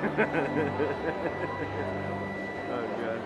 Oh, God.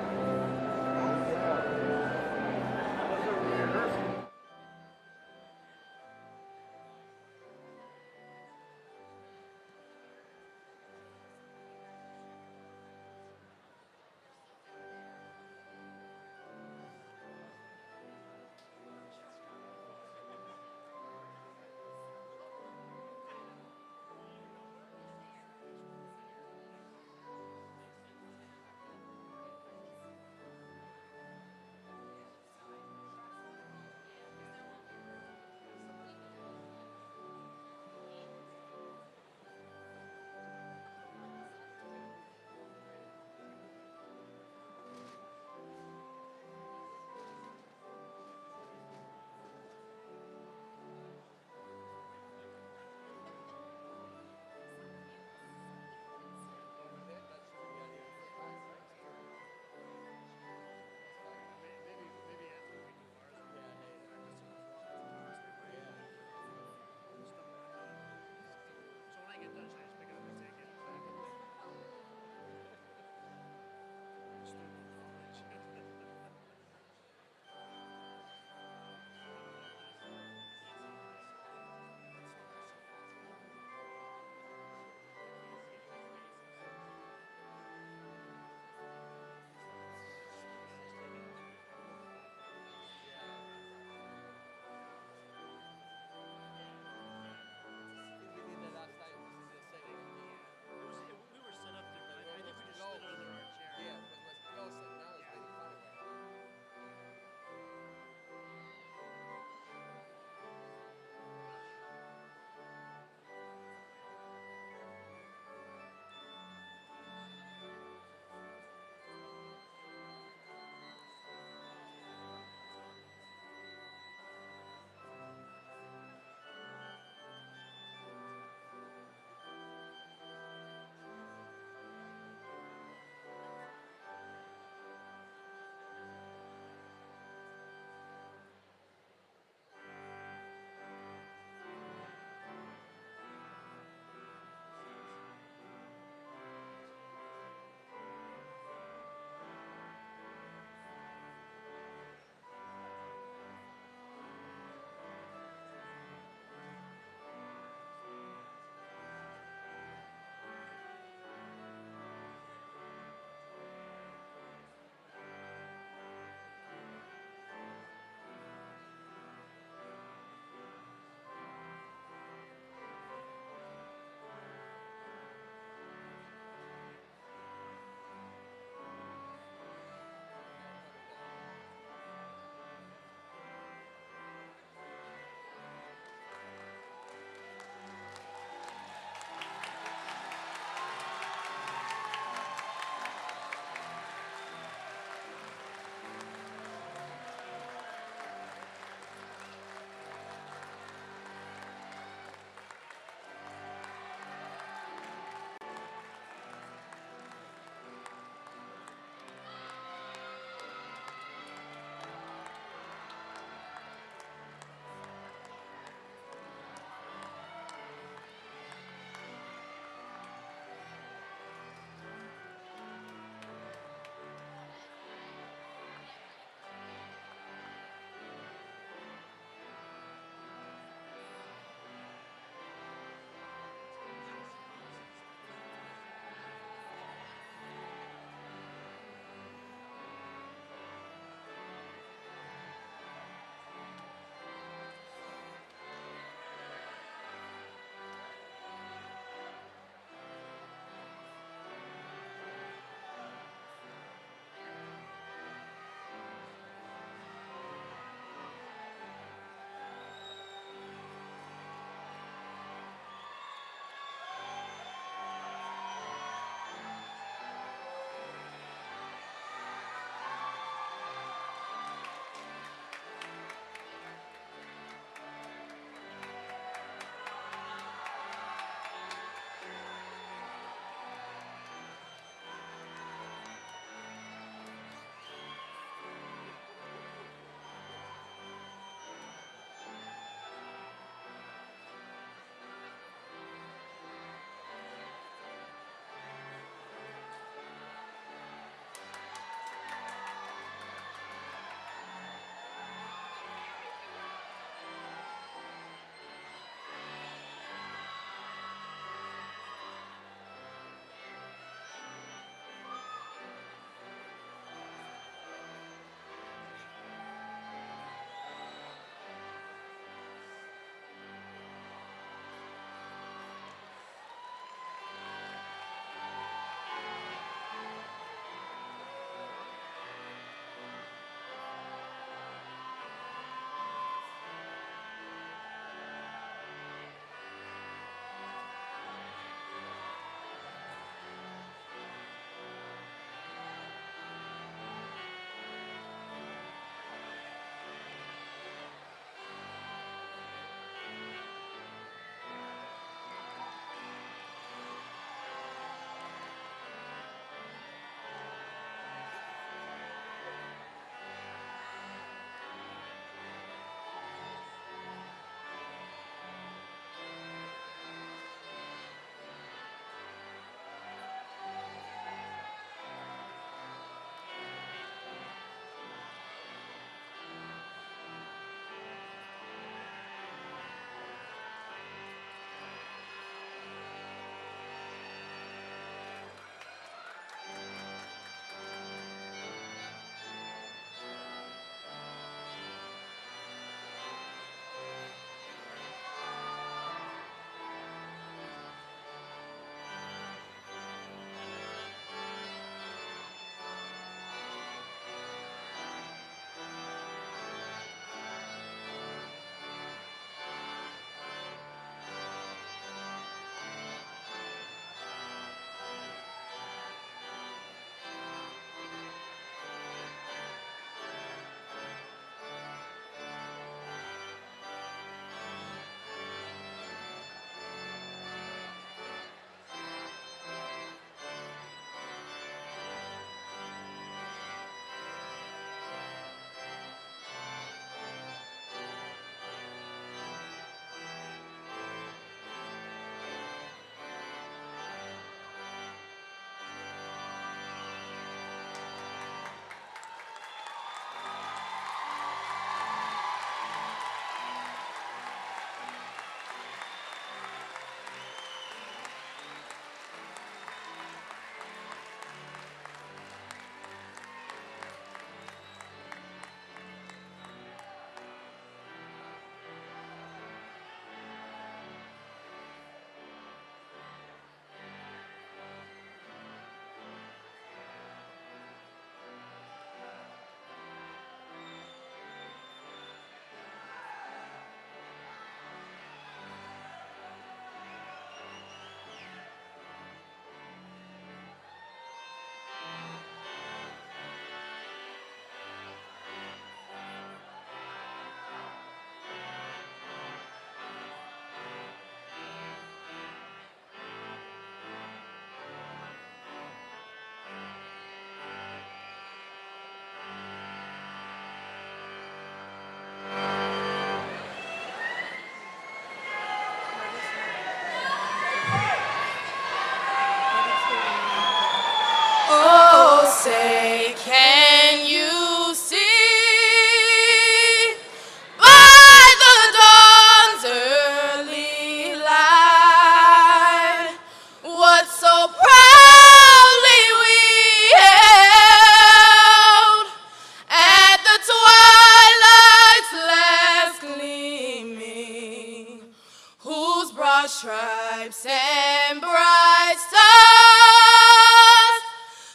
stripes and bright stars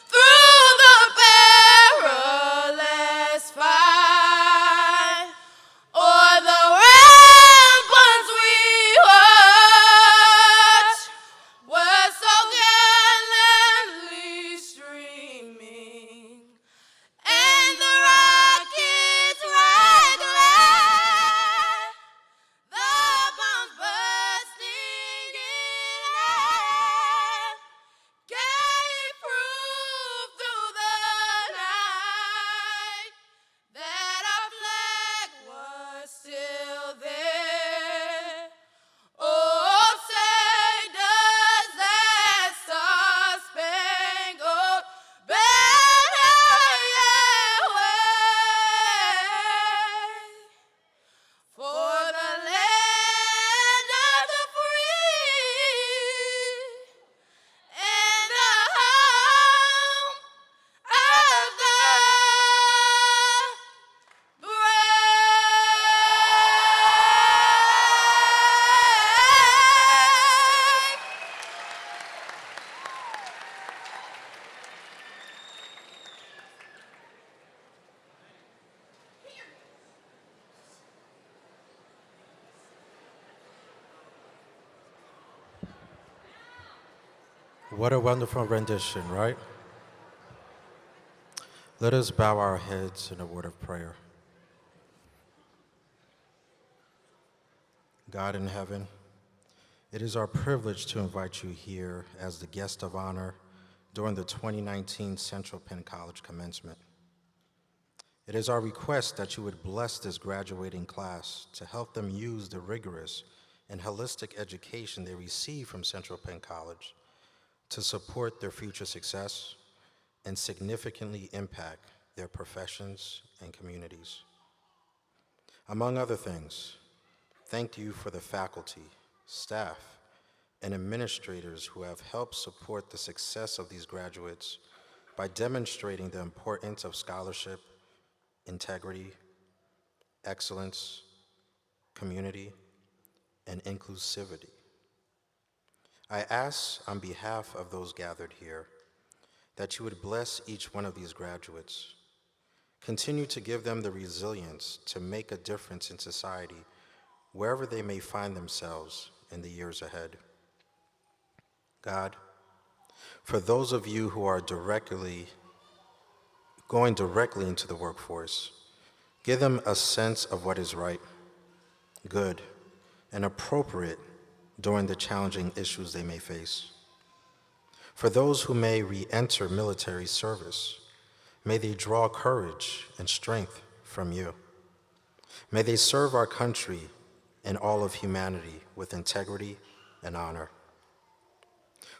through the perilous fight, o'er the ramparts we watched were so gallantly streaming, and the rockets right glad, the bombs bursting in air gave proof through the night that our flag was still there. Oh, say does that star-spangled banner yet wave for the land of the free and the home of the brave. What a wonderful rendition, right? Let us bow our heads in a word of prayer. God in heaven, it is our privilege to invite you here as the guest of honor during the 2019 Central Penn College Commencement. It is our request that you would bless this graduating class to help them use the rigorous and holistic education they receive from Central Penn College to support their future success and significantly impact their professions and communities. Among other things, thank you for the faculty, staff, and administrators who have helped support the success of these graduates by demonstrating the importance of scholarship, integrity, excellence, community, and inclusivity. I ask on behalf of those gathered here that you would bless each one of these graduates. Continue to give them the resilience to make a difference in society wherever they may find themselves in the years ahead. God, for those of you who are going directly into the workforce, give them a sense of what is right, good, and appropriate during the challenging issues they may face. For those who may re-enter military service, may they draw courage and strength from you. May they serve our country and all of humanity with integrity and honor.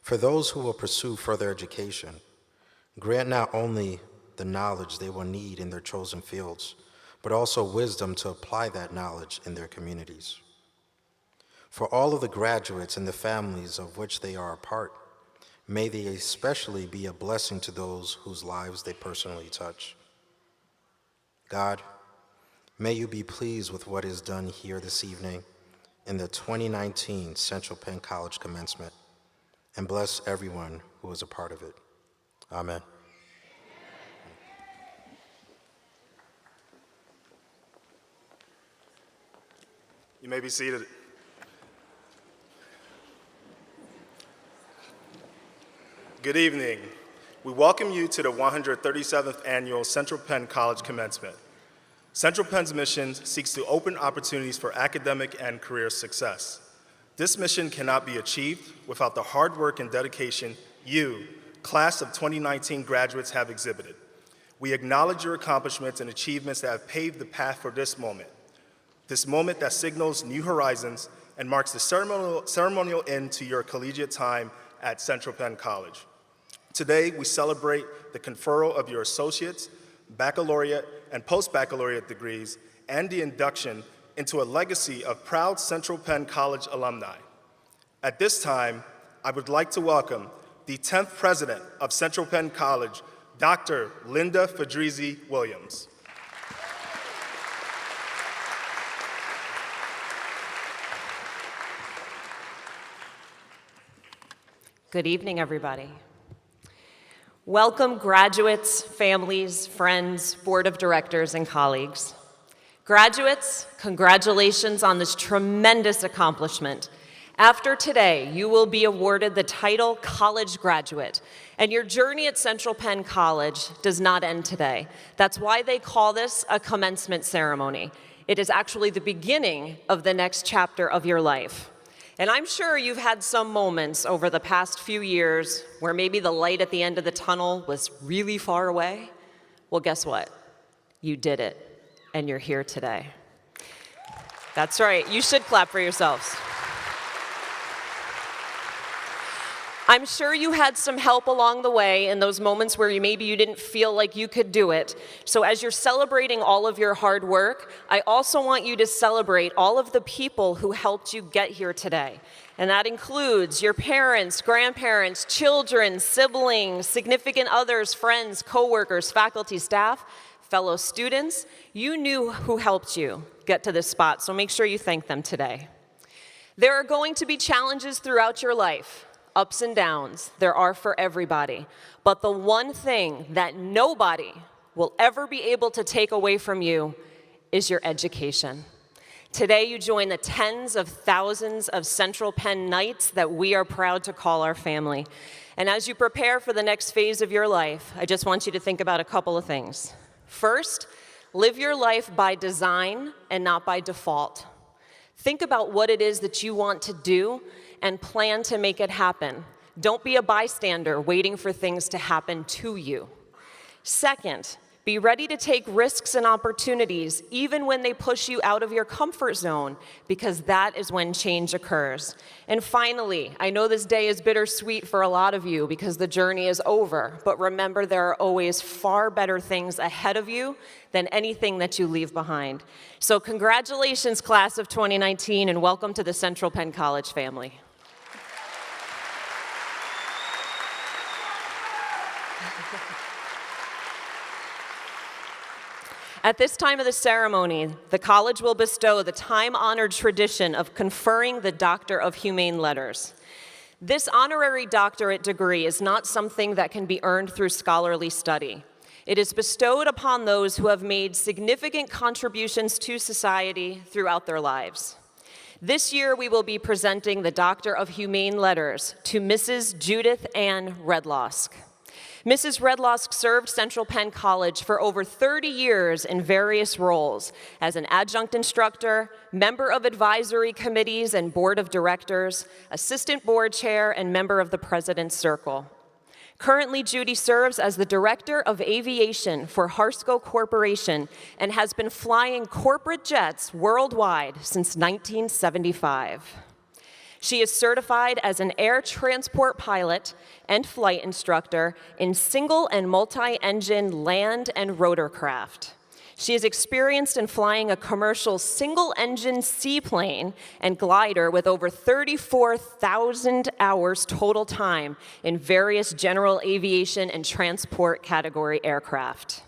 For those who will pursue further education, grant not only the knowledge they will need in their chosen fields, but also wisdom to apply that knowledge in their communities. For all of the graduates and the families of which they are a part, may they especially be a blessing to those whose lives they personally touch. God, may you be pleased with what is done here this evening in the 2019 Central Penn College Commencement, and bless everyone who is a part of it. Amen. You may be seated. Good evening. We welcome you to the 137th Annual Central Penn College Commencement. Central Penn's mission seeks to open opportunities for academic and career success. This mission cannot be achieved without the hard work and dedication you, class of 2019 graduates, have exhibited. We acknowledge your accomplishments and achievements that have paved the path for this moment that signals new horizons and marks the ceremonial end to your collegiate time at Central Penn College. Today, we celebrate the conferral of your associate's, baccalaureate, and post-baccalaureate degrees and the induction into a legacy of proud Central Penn College alumni. At this time, I would like to welcome the 10th president of Central Penn College, Dr. Linda Fedrizzi Williams. Good evening, everybody. Welcome, graduates, families, friends, board of directors, and colleagues. Graduates, congratulations on this tremendous accomplishment. After today, you will be awarded the title College Graduate, and your journey at Central Penn College does not end today. That's why they call this a commencement ceremony. It is actually the beginning of the next chapter of your life. And I'm sure you've had some moments over the past few years where maybe the light at the end of the tunnel was really far away. Well, guess what? You did it, and you're here today. That's right, you should clap for yourselves. I'm sure you had some help along the way in those moments where maybe you didn't feel like you could do it. So as you're celebrating all of your hard work, I also want you to celebrate all of the people who helped you get here today. And that includes your parents, grandparents, children, siblings, significant others, friends, coworkers, faculty, staff, fellow students. You knew who helped you get to this spot, so make sure you thank them today. There are going to be challenges throughout your life. Ups and downs, there are for everybody. But the one thing that nobody will ever be able to take away from you is your education. Today you join the tens of thousands of Central Penn Knights that we are proud to call our family. And as you prepare for the next phase of your life, I just want you to think about a couple of things. First, live your life by design and not by default. Think about what it is that you want to do and plan to make it happen. Don't be a bystander waiting for things to happen to you. Second, be ready to take risks and opportunities even when they push you out of your comfort zone, because that is when change occurs. And finally, I know this day is bittersweet for a lot of you because the journey is over, but remember there are always far better things ahead of you than anything that you leave behind. So congratulations, class of 2019, and welcome to the Central Penn College family. At this time of the ceremony, the college will bestow the time-honored tradition of conferring the Doctor of Humane Letters. This honorary doctorate degree is not something that can be earned through scholarly study. It is bestowed upon those who have made significant contributions to society throughout their lives. This year, we will be presenting the Doctor of Humane Letters to Mrs. Judith Ann Redlosk. Mrs. Redlosk served Central Penn College for over 30 years in various roles as an adjunct instructor, member of advisory committees and board of directors, assistant board chair, and member of the President's Circle. Currently, Judy serves as the Director of Aviation for Harsco Corporation and has been flying corporate jets worldwide since 1975. She is certified as an air transport pilot and flight instructor in single and multi-engine land and rotorcraft. She is experienced in flying a commercial single-engine seaplane and glider with over 34,000 hours total time in various general aviation and transport category aircraft.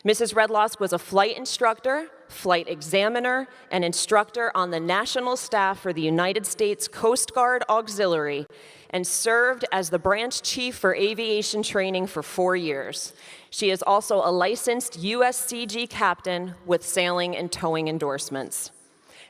Mrs. Redlosk was a flight instructor, flight examiner, and instructor on the national staff for the United States Coast Guard Auxiliary and served as the branch chief for aviation training for 4 years. She is also a licensed USCG captain with sailing and towing endorsements.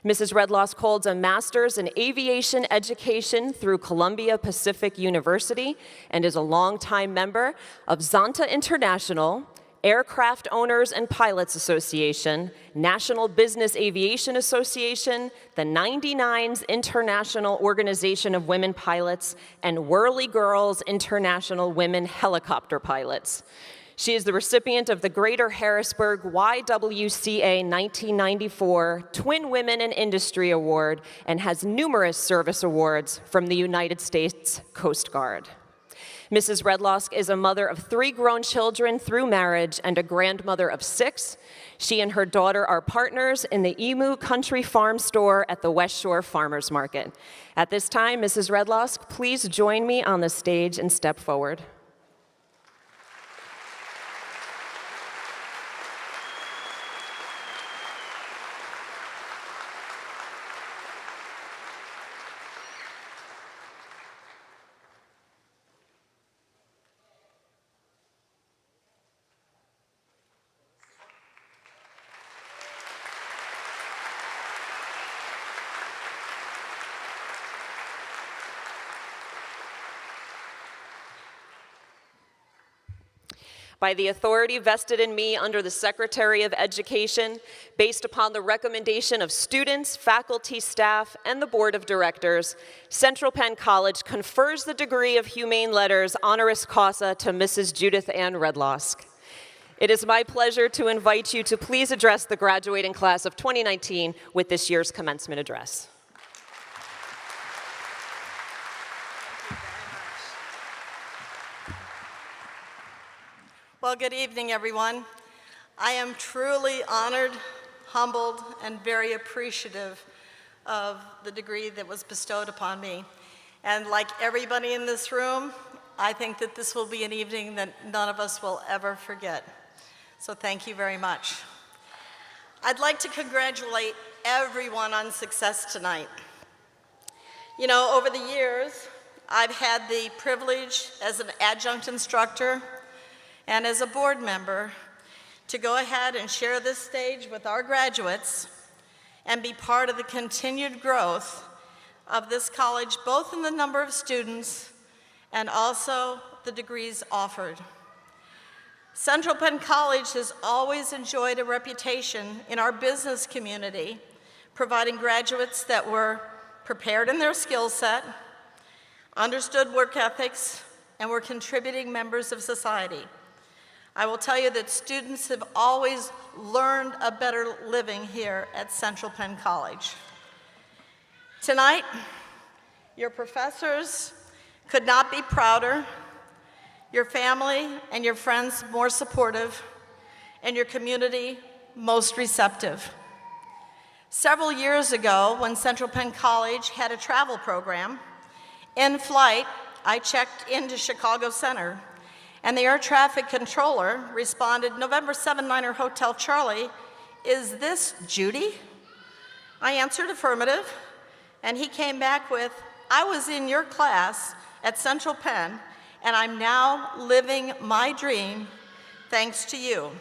Mrs. Redlosk holds a master's in aviation education through Columbia Pacific University and is a longtime member of Zonta International, Aircraft Owners and Pilots Association, National Business Aviation Association, the 99s International Organization of Women Pilots, and Whirly Girls International Women Helicopter Pilots. She is the recipient of the Greater Harrisburg YWCA 1994 Twin Women in Industry Award and has numerous service awards from the United States Coast Guard. Mrs. Redlosk is a mother of 3 grown children through marriage and a grandmother of 6. She and her daughter are partners in the Emu Country Farm Store at the West Shore Farmers Market. At this time, Mrs. Redlosk, please join me on the stage and step forward. by the authority vested in me under the Secretary of Education, based upon the recommendation of students, faculty, staff, and the Board of Directors, Central Penn College confers the degree of Humane Letters honoris causa to Mrs. Judith Ann Redlosk. It is my pleasure to invite you to please address the graduating class of 2019 with this year's commencement address. Well, good evening, everyone. I am truly honored, humbled, and very appreciative of the degree that was bestowed upon me. And like everybody in this room, I think that this will be an evening that none of us will ever forget. So thank you very much. I'd like to congratulate everyone on success tonight. You know, over the years, I've had the privilege as an adjunct instructor and as a board member to go ahead and share this stage with our graduates and be part of the continued growth of this college, both in the number of students and also the degrees offered. Central Penn College has always enjoyed a reputation in our business community, providing graduates that were prepared in their skill set, understood work ethics, and were contributing members of society. I will tell you that students have always learned a better living here at Central Penn College. Tonight, your professors could not be prouder, your family and your friends more supportive, and your community most receptive. Several years ago, when Central Penn College had a travel program, in flight, I checked into Chicago Center, and the air traffic controller responded, "November 7 Niner Hotel Charlie, is this Judy?" I answered affirmative, and he came back with, "I was in your class at Central Penn, and I'm now living my dream thanks to you."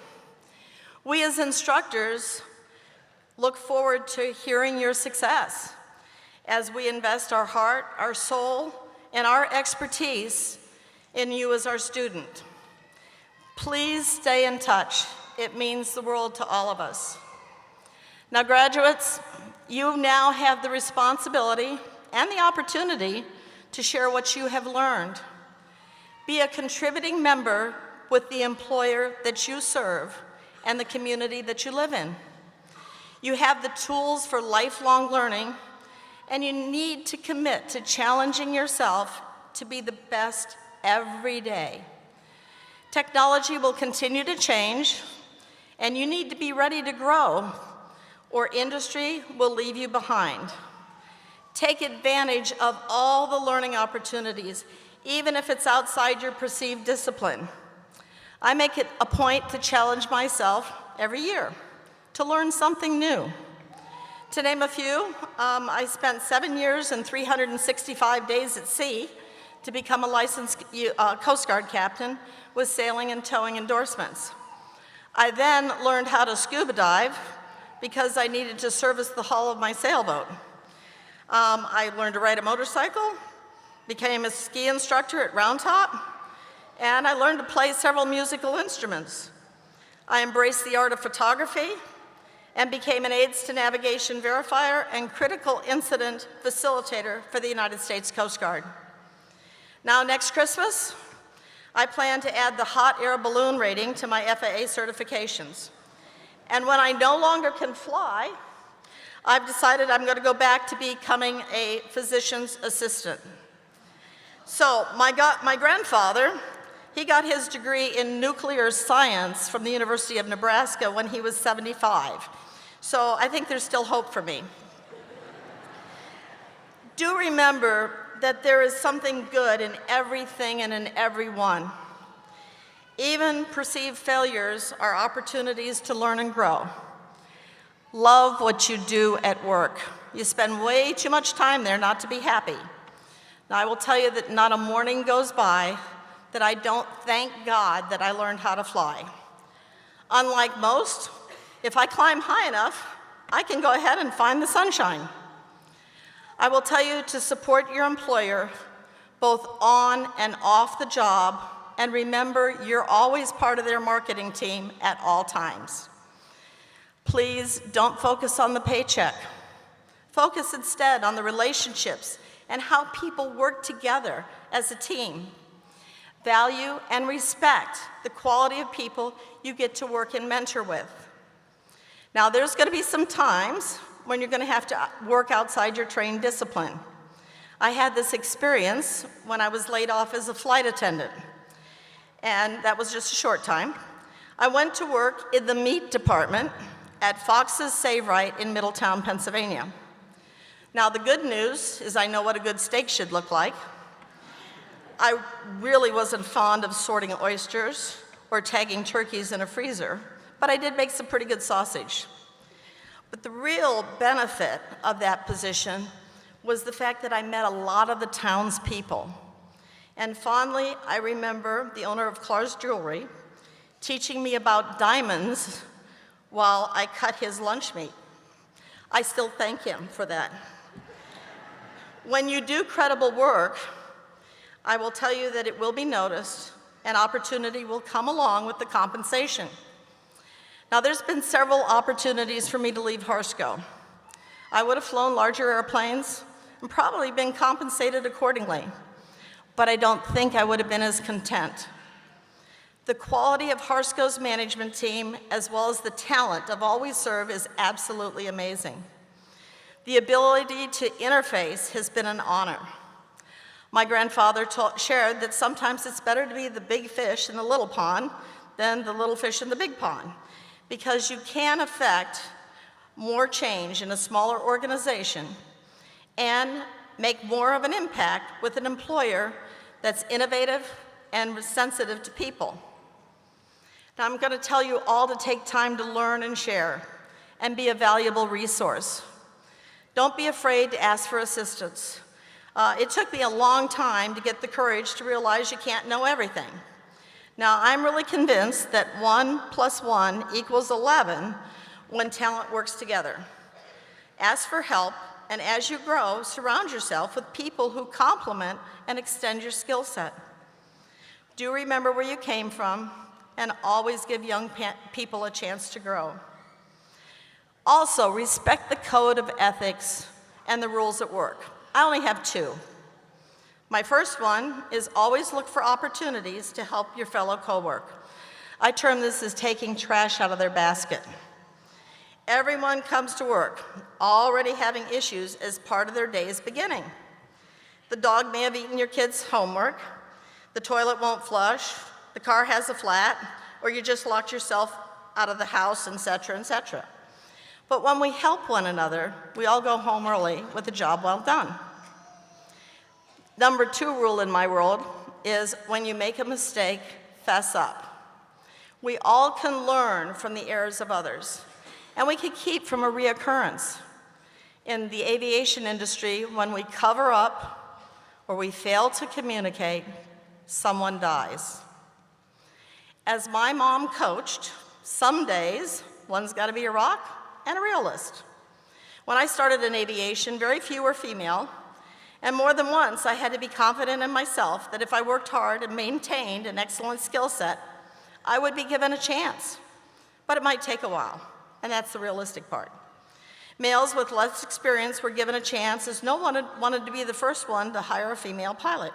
We as instructors look forward to hearing your success as we invest our heart, our soul, and our expertise in you as our student. Please stay in touch. It means the world to all of us. Now, graduates, you now have the responsibility and the opportunity to share what you have learned. Be a contributing member with the employer that you serve and the community that you live in. You have the tools for lifelong learning, and you need to commit to challenging yourself to be the best every day. Technology will continue to change, and you need to be ready to grow, or industry will leave you behind. Take advantage of all the learning opportunities, even if it's outside your perceived discipline. I make it a point to challenge myself every year to learn something new. To name a few, I spent 7 years and 365 days at sea to become a licensed Coast Guard captain with sailing and towing endorsements. I then learned how to scuba dive because I needed to service the hull of my sailboat. I learned to ride a motorcycle, became a ski instructor at Round Top, and I learned to play several musical instruments. I embraced the art of photography and became an aids to navigation verifier and critical incident facilitator for the United States Coast Guard. Now, next Christmas, I plan to add the hot air balloon rating to my FAA certifications. And when I no longer can fly, I've decided I'm going to go back to becoming a physician's assistant. So my grandfather, he got his degree in nuclear science from the University of Nebraska when he was 75. So I think there's still hope for me. Do remember that there is something good in everything and in everyone. Even perceived failures are opportunities to learn and grow. Love what you do at work. You spend way too much time there not to be happy. Now, I will tell you that not a morning goes by that I don't thank God that I learned how to fly. Unlike most, if I climb high enough, I can go ahead and find the sunshine. I will tell you to support your employer, both on and off the job, and remember, you're always part of their marketing team at all times. Please don't focus on the paycheck. Focus instead on the relationships and how people work together as a team. Value and respect the quality of people you get to work and mentor with. Now, there's going to be some times when you're going to have to work outside your trained discipline. I had this experience when I was laid off as a flight attendant, and that was just a short time. I went to work in the meat department at Fox's Save Right in Middletown, Pennsylvania. Now, the good news is I know what a good steak should look like. I really wasn't fond of sorting oysters or tagging turkeys in a freezer, but I did make some pretty good sausage. But the real benefit of that position was the fact that I met a lot of the townspeople. And fondly, I remember the owner of Clark's Jewelry teaching me about diamonds while I cut his lunch meat. I still thank him for that. When you do credible work, I will tell you that it will be noticed and opportunity will come along with the compensation. Now, there's been several opportunities for me to leave Harsco. I would have flown larger airplanes and probably been compensated accordingly, but I don't think I would have been as content. The quality of Harsco's management team, as well as the talent of all we serve, is absolutely amazing. The ability to interface has been an honor. My grandfather shared that sometimes it's better to be the big fish in the little pond than the little fish in the big pond, because you can affect more change in a smaller organization and make more of an impact with an employer that's innovative and sensitive to people. Now, I'm going to tell you all to take time to learn and share and be a valuable resource. Don't be afraid to ask for assistance. It took me a long time to get the courage to realize you can't know everything. Now, I'm really convinced that 1 + 1 = 11 when talent works together. Ask for help, and as you grow, surround yourself with people who complement and extend your skill set. Do remember where you came from, and always give young people a chance to grow. Also, respect the code of ethics and the rules at work. I only have 2. My first one is always look for opportunities to help your fellow coworker. I term this as taking trash out of their basket. Everyone comes to work already having issues as part of their day's beginning. The dog may have eaten your kid's homework, the toilet won't flush, the car has a flat, or you just locked yourself out of the house, etc., etc. But when we help one another, we all go home early with a job well done. Number 2 rule in my world is when you make a mistake, fess up. We all can learn from the errors of others, and we can keep from a reoccurrence. In the aviation industry, when we cover up or we fail to communicate, someone dies. As my mom coached, some days one's got to be a rock and a realist. When I started in aviation, very few were female, and more than once I had to be confident in myself that if I worked hard and maintained an excellent skill set, I would be given a chance. But it might take a while, and that's the realistic part. Males with less experience were given a chance, as no one wanted to be the first one to hire a female pilot.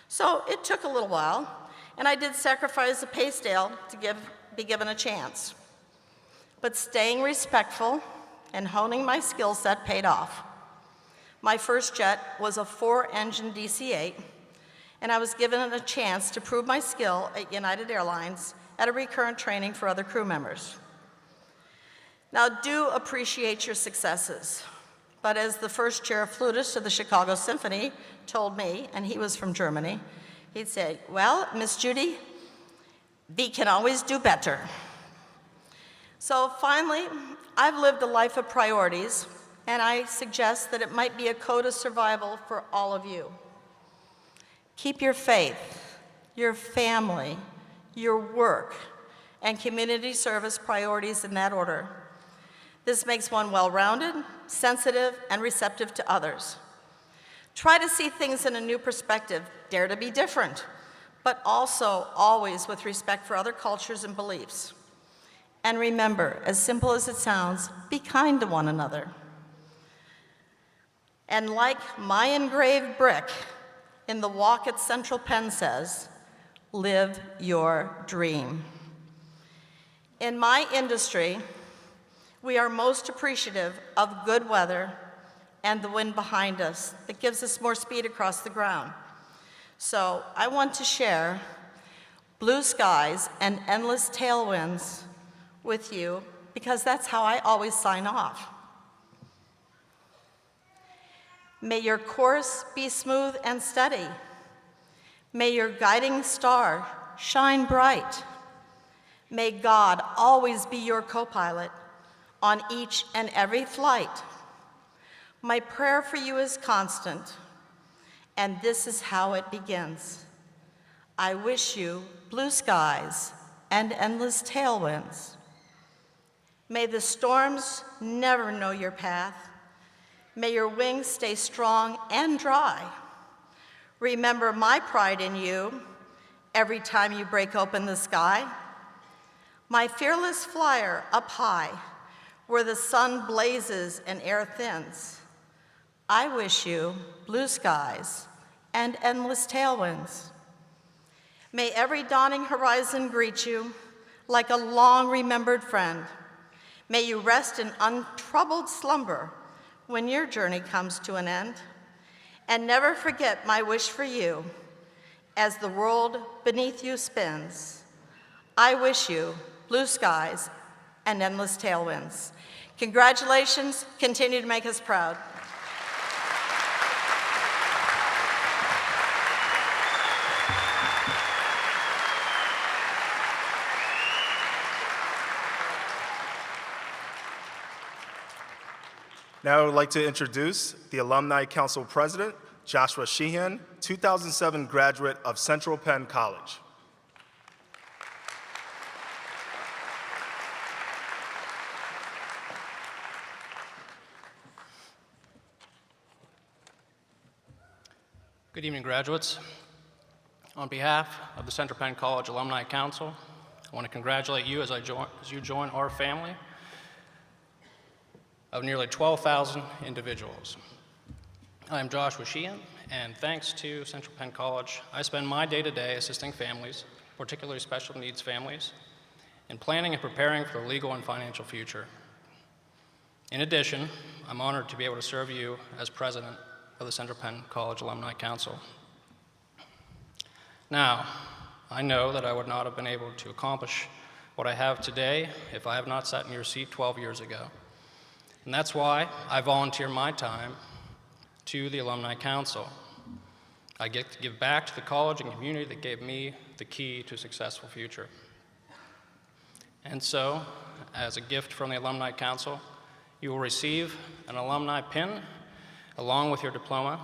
So it took a little while, and I did sacrifice a pay scale to be given a chance. But staying respectful and honing my skill set paid off. My first jet was a 4-engine DC-8, and I was given a chance to prove my skill at United Airlines at a recurrent training for other crew members. Now, do appreciate your successes, but as the first chair flutist of the Chicago Symphony told me, and he was from Germany, he'd say, "Well, Miss Judy, we can always do better." So finally, I've lived a life of priorities, and I suggest that it might be a code of survival for all of you. Keep your faith, your family, your work, and community service priorities in that order. This makes one well-rounded, sensitive, and receptive to others. Try to see things in a new perspective. Dare to be different. but also always with respect for other cultures and beliefs. And remember, as simple as it sounds, be kind to one another. And like my engraved brick in the walk at Central Penn says, live your dream. In my industry, we are most appreciative of good weather and the wind behind us that gives us more speed across the ground. So I want to share blue skies and endless tailwinds with you because that's how I always sign off. May your course be smooth and steady. May your guiding star shine bright. May God always be your co-pilot on each and every flight. My prayer for you is constant, and this is how it begins. I wish you blue skies and endless tailwinds. May the storms never know your path. May your wings stay strong and dry. Remember my pride in you every time you break open the sky. My fearless flyer up high, where the sun blazes and air thins. I wish you blue skies and endless tailwinds. May every dawning horizon greet you like a long-remembered friend. May you rest in untroubled slumber when your journey comes to an end. And never forget my wish for you as the world beneath you spins. I wish you blue skies and endless tailwinds. Congratulations, continue to make us proud. Now I would like to introduce the Alumni Council President, Joshua Sheehan, 2007 graduate of Central Penn College. Good evening, graduates. On behalf of the Central Penn College Alumni Council, I want to congratulate you as you join our family of nearly 12,000 individuals. I am Joshua Sheehan, and thanks to Central Penn College, I spend my day-to-day assisting families, particularly special needs families, in planning and preparing for their legal and financial future. In addition, I'm honored to be able to serve you as president of the Central Penn College Alumni Council. Now, I know that I would not have been able to accomplish what I have today if I have not sat in your seat 12 years ago. And that's why I volunteer my time to the Alumni Council. I get to give back to the college and community that gave me the key to a successful future. And so, as a gift from the Alumni Council, you will receive an alumni pin along with your diploma.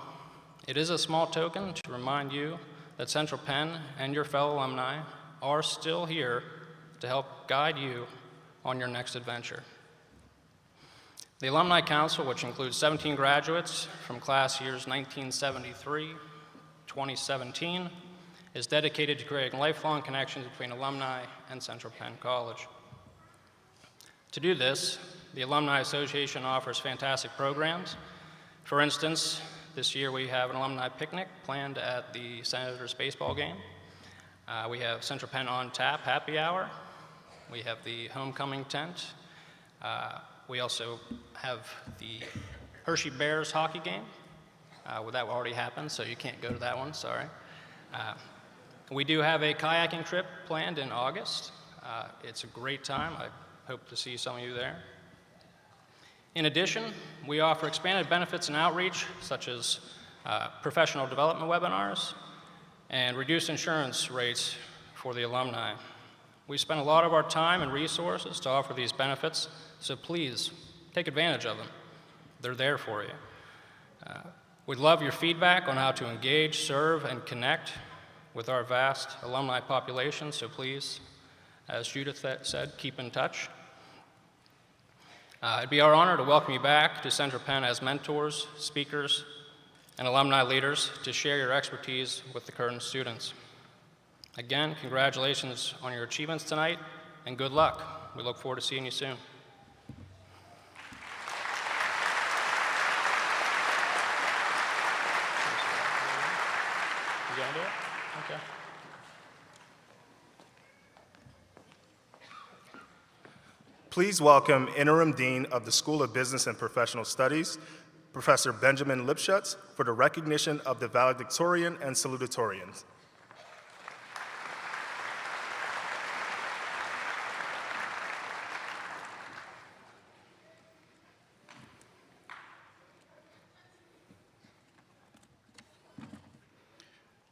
It is a small token to remind you that Central Penn and your fellow alumni are still here to help guide you on your next adventure. The Alumni Council, which includes 17 graduates from class years 1973-2017, is dedicated to creating lifelong connections between alumni and Central Penn College. To do this, the Alumni Association offers fantastic programs. For instance, this year we have an alumni picnic planned at the Senators baseball game. We have Central Penn on Tap happy hour. We have the homecoming tent. We also have the Hershey Bears hockey game. Well, that already happened, so you can't go to that one, sorry. We do have a kayaking trip planned in August. It's a great time. I hope to see some of you there. In addition, we offer expanded benefits and outreach, such as professional development webinars and reduced insurance rates for the alumni. We spend a lot of our time and resources to offer these benefits, so please take advantage of them. They're there for you. We'd love your feedback on how to engage, serve, and connect with our vast alumni population, so please, as Judith said, keep in touch. It'd be our honor to welcome you back to Central Penn as mentors, speakers, and alumni leaders to share your expertise with the current students. Again, congratulations on your achievements tonight, and good luck. We look forward to seeing you soon. You gonna do it? Okay. Please welcome Interim Dean of the School of Business and Professional Studies, Professor Benjamin Lipschutz, for the recognition of the Valedictorian and Salutatorians.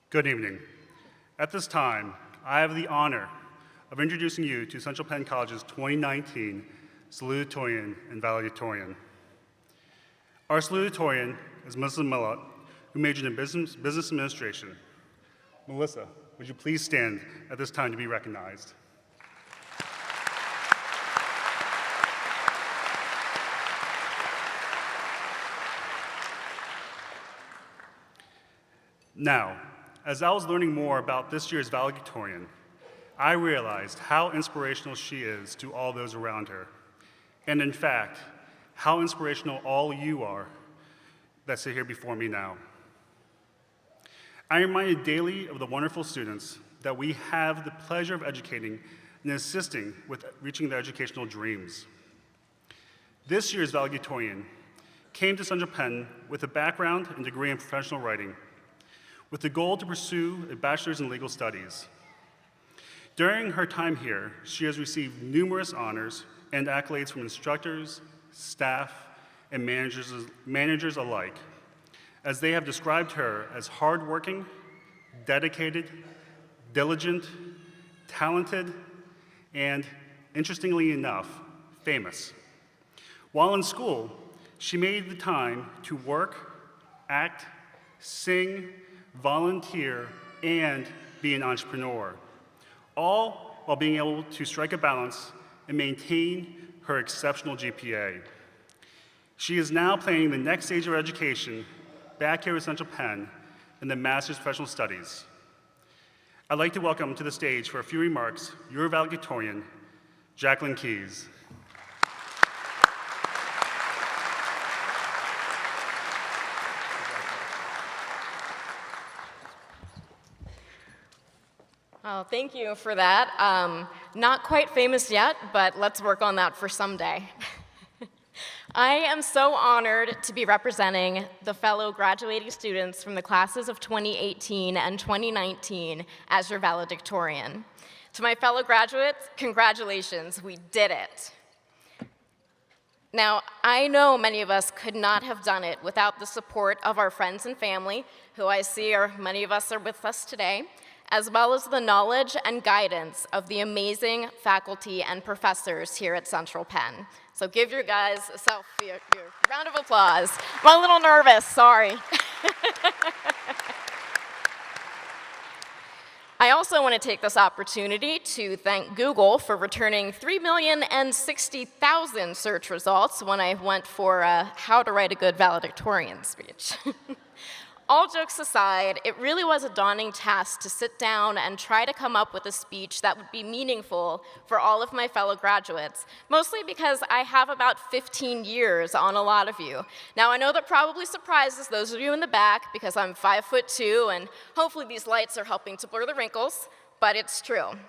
Good evening. At this time, I have the honor of introducing you to Central Penn College's 2019 Salutatorian and Valedictorian. Our Salutatorian is Melissa Millett, who majored in business administration. Melissa, would you please stand at this time to be recognized? Now, as I was learning more about this year's valedictorian, I realized how inspirational she is to all those around her. And in fact, how inspirational all you are that sit here before me now. I am reminded daily of the wonderful students that we have the pleasure of educating and assisting with reaching their educational dreams. This year's valedictorian came to Central Penn with a background and degree in professional writing, with the goal to pursue a bachelor's in legal studies. During her time here, she has received numerous honors and accolades from instructors, staff, and managers alike, as they have described her as hardworking, dedicated, diligent, talented, and, interestingly enough, famous. While in school, she made the time to work, act, sing, volunteer, and be an entrepreneur, all while being able to strike a balance and maintain her exceptional GPA. She is now planning the next stage of education back here at Central Penn in the Master's of Professional Studies. I'd like to welcome to the stage for a few remarks your valedictorian, Jacqueline Keys. Oh, thank you for that. Not quite famous yet, but let's work on that for someday. I am so honored to be representing the fellow graduating students from the classes of 2018 and 2019 as your valedictorian. To my fellow graduates, congratulations, we did it. Now, I know many of us could not have done it without the support of our friends and family, who I see many of us are with us today, as well as the knowledge and guidance of the amazing faculty and professors here at Central Penn. So give your guys your round of applause. I'm a little nervous, sorry. I also want to take this opportunity to thank Google for returning 3,060,000 search results when I went for how to write a good valedictorian speech. All jokes aside, it really was a daunting task to sit down and try to come up with a speech that would be meaningful for all of my fellow graduates, mostly because I have about 15 years on a lot of you. Now, I know that probably surprises those of you in the back because I'm 5'2", and hopefully these lights are helping to blur the wrinkles, but it's true.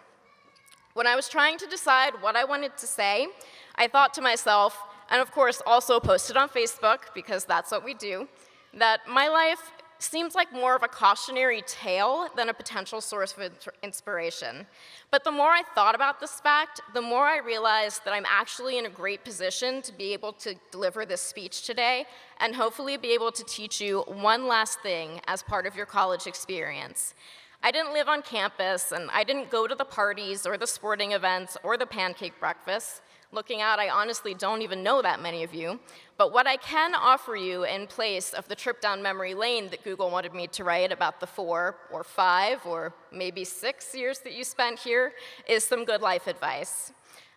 When I was trying to decide what I wanted to say, I thought to myself, and of course also posted on Facebook, because that's what we do, that my life seems like more of a cautionary tale than a potential source of inspiration. But the more I thought about this fact, the more I realized that I'm actually in a great position to be able to deliver this speech today and hopefully be able to teach you one last thing as part of your college experience. I didn't live on campus, and I didn't go to the parties or the sporting events or the pancake breakfasts. Looking out, I honestly don't even know that many of you. But what I can offer you in place of the trip down memory lane that Google wanted me to write about the 4 or 5 or maybe 6 years that you spent here is some good life advice.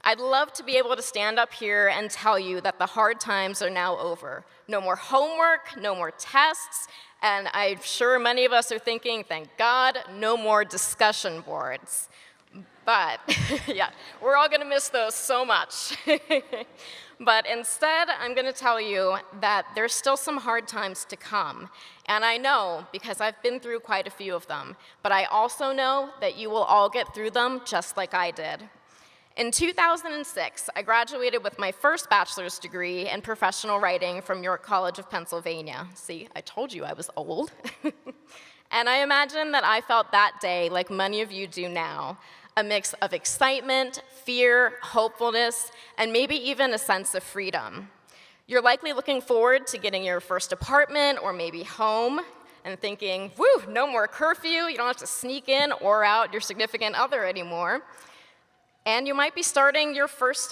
I'd love to be able to stand up here and tell you that the hard times are now over. No more homework, no more tests, and I'm sure many of us are thinking, thank God, no more discussion boards. But, yeah, we're all gonna miss those so much. But instead, I'm gonna tell you that there's still some hard times to come. And I know, because I've been through quite a few of them, but I also know that you will all get through them just like I did. In 2006, I graduated with my first bachelor's degree in professional writing from York College of Pennsylvania. See, I told you I was old. And I imagine that I felt that day like many of you do now, a mix of excitement, fear, hopefulness, and maybe even a sense of freedom. You're likely looking forward to getting your first apartment or maybe home and thinking, whew, no more curfew, you don't have to sneak in or out your significant other anymore. And you might be starting your first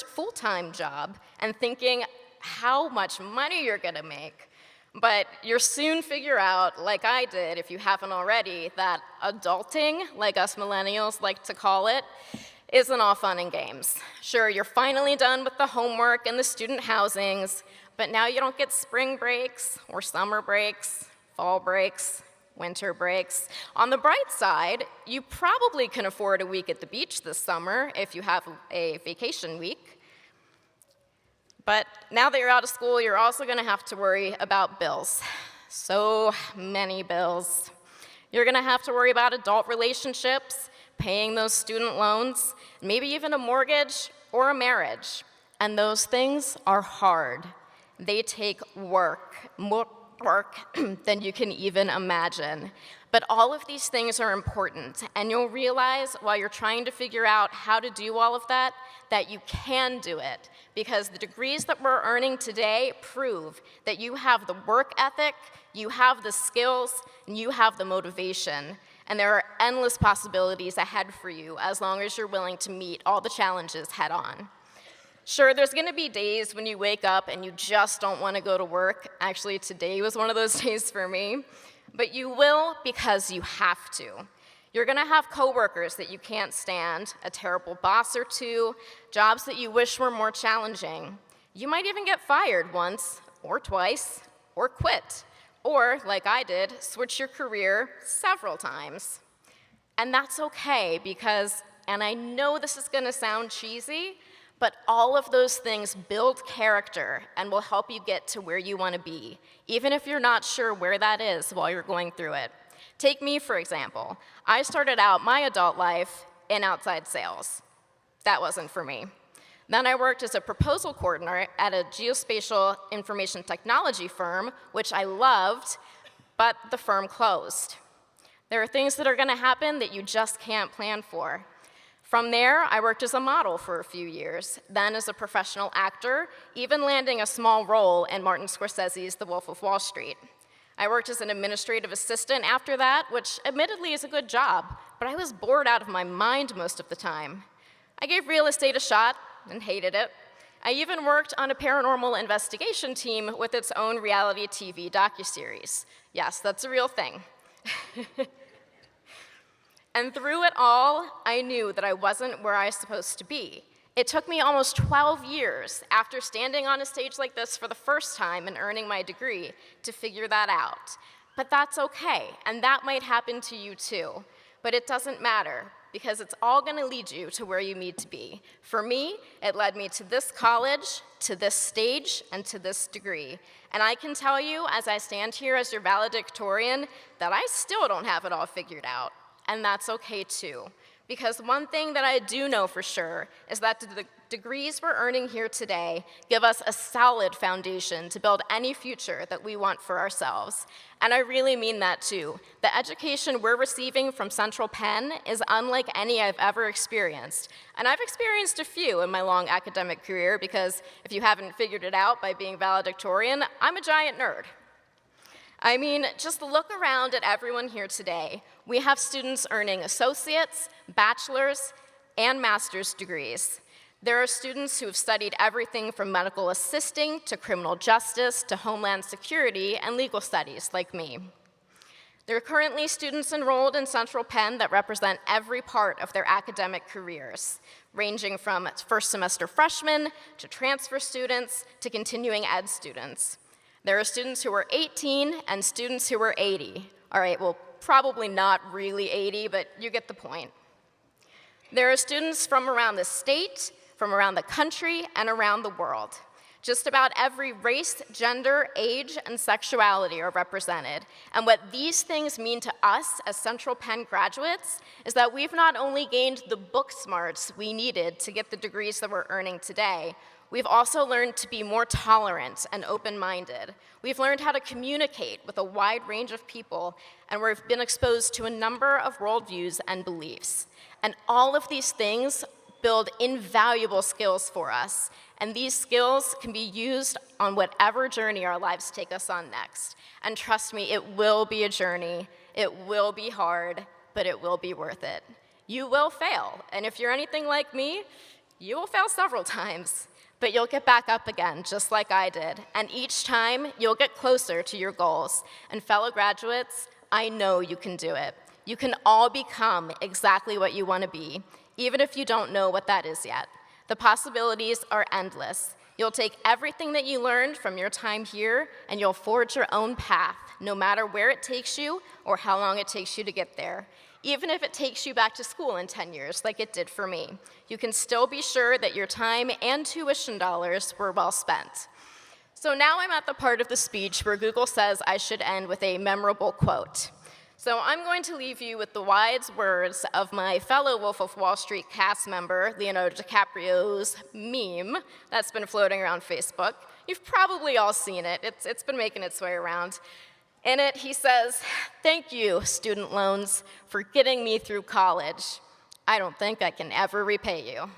full-time job and thinking how much money you're gonna make. But you'll soon figure out, like I did, if you haven't already, that adulting, like us millennials like to call it, isn't all fun and games. Sure, you're finally done with the homework and the student housings, but now you don't get spring breaks or summer breaks, fall breaks, winter breaks. On the bright side, you probably can afford a week at the beach this summer if you have a vacation week. But now that you're out of school, you're also gonna have to worry about bills. So many bills. You're gonna have to worry about adult relationships, paying those student loans, maybe even a mortgage or a marriage. And those things are hard. They take work, more work than you can even imagine. But all of these things are important, and you'll realize while you're trying to figure out how to do all of that you can do it, because the degrees that we're earning today prove that you have the work ethic, you have the skills, and you have the motivation. And there are endless possibilities ahead for you as long as you're willing to meet all the challenges head on. Sure, there's gonna be days when you wake up and you just don't wanna go to work. Actually, today was one of those days for me. But you will because you have to. You're gonna have coworkers that you can't stand, a terrible boss or two, jobs that you wish were more challenging. You might even get fired once, or twice, or quit. Or, like I did, switch your career several times. And that's okay because, and I know this is gonna sound cheesy, but all of those things build character and will help you get to where you wanna be, even if you're not sure where that is while you're going through it. Take me, for example. I started out my adult life in outside sales. That wasn't for me. Then I worked as a proposal coordinator at a geospatial information technology firm, which I loved, but the firm closed. There are things that are gonna happen that you just can't plan for. From there, I worked as a model for a few years, then as a professional actor, even landing a small role in Martin Scorsese's The Wolf of Wall Street. I worked as an administrative assistant after that, which admittedly is a good job, but I was bored out of my mind most of the time. I gave real estate a shot and hated it. I even worked on a paranormal investigation team with its own reality TV docuseries. Yes, that's a real thing. And through it all, I knew that I wasn't where I was supposed to be. It took me almost 12 years after standing on a stage like this for the first time and earning my degree to figure that out. But that's okay, and that might happen to you too. But it doesn't matter, because it's all gonna lead you to where you need to be. For me, it led me to this college, to this stage, and to this degree. And I can tell you, as I stand here as your valedictorian, that I still don't have it all figured out. And that's okay too. Because one thing that I do know for sure is that the degrees we're earning here today give us a solid foundation to build any future that we want for ourselves. And I really mean that too. The education we're receiving from Central Penn is unlike any I've ever experienced. And I've experienced a few in my long academic career because if you haven't figured it out by being valedictorian, I'm a giant nerd. I mean, just look around at everyone here today. We have students earning associates, bachelor's, and master's degrees. There are students who have studied everything from medical assisting to criminal justice to homeland security and legal studies, like me. There are currently students enrolled in Central Penn that represent every part of their academic careers, ranging from first semester freshmen to transfer students to continuing ed students. There are students who are 18 and students who are 80. All right, well, probably not really 80, but you get the point. There are students from around the state, from around the country, and around the world. Just about every race, gender, age, and sexuality are represented. And what these things mean to us as Central Penn graduates is that we've not only gained the book smarts we needed to get the degrees that we're earning today, we've also learned to be more tolerant and open-minded. We've learned how to communicate with a wide range of people, and we've been exposed to a number of worldviews and beliefs. And all of these things build invaluable skills for us, and these skills can be used on whatever journey our lives take us on next. And trust me, it will be a journey, it will be hard, but it will be worth it. You will fail, and if you're anything like me, you will fail several times, but you'll get back up again, just like I did, and each time, you'll get closer to your goals. And fellow graduates, I know you can do it. You can all become exactly what you want to be, even if you don't know what that is yet. The possibilities are endless. You'll take everything that you learned from your time here, and you'll forge your own path, no matter where it takes you or how long it takes you to get there. Even if it takes you back to school in 10 years, like it did for me, you can still be sure that your time and tuition dollars were well spent. So now I'm at the part of the speech where Google says I should end with a memorable quote. So I'm going to leave you with the wise words of my fellow Wolf of Wall Street cast member, Leonardo DiCaprio's meme that's been floating around Facebook. You've probably all seen it. It's been making its way around. In it, he says, "Thank you, student loans, for getting me through college. I don't think I can ever repay you."